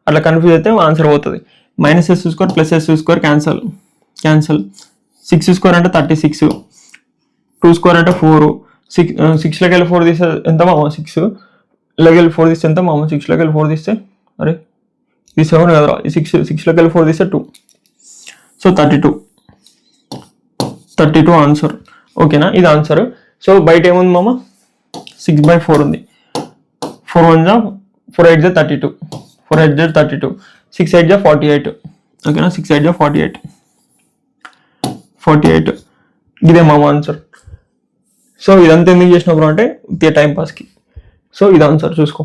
అట్లా కన్ఫ్యూజ్ అయితే ఆన్సర్ పోతుంది. -s² ప్లస్ s² క్యాన్సల్, 6² అంటే 36, 2² అంటే 4, 6లోకి వెళ్ళి 4 తీస్తే ఎంత మామ, 6లోకి వెళ్ళి 4 తీస్తే ఎంత మామ, 6లోకి వెళ్ళి 4 తీస్తే అరే ఇది 7 కదరా, 6లోకి వెళ్ళి 4 తీస్తే 2, సో 32 ఆన్సర్. ఓకేనా, ఇది ఆన్సర్. సో బయట ఏముంది మామ, 6/4 ఉంది, 4 1 4 8 32, 4 8 32, 6 8 48. ఓకేనా, 6 8 48 ఇదే మా ఆన్సర్. సో ఇదంతా ఎందుకు చేసిన బ్రో అంటే టైం పాస్కి. సో ఇది ఆన్సర్ చూసుకో.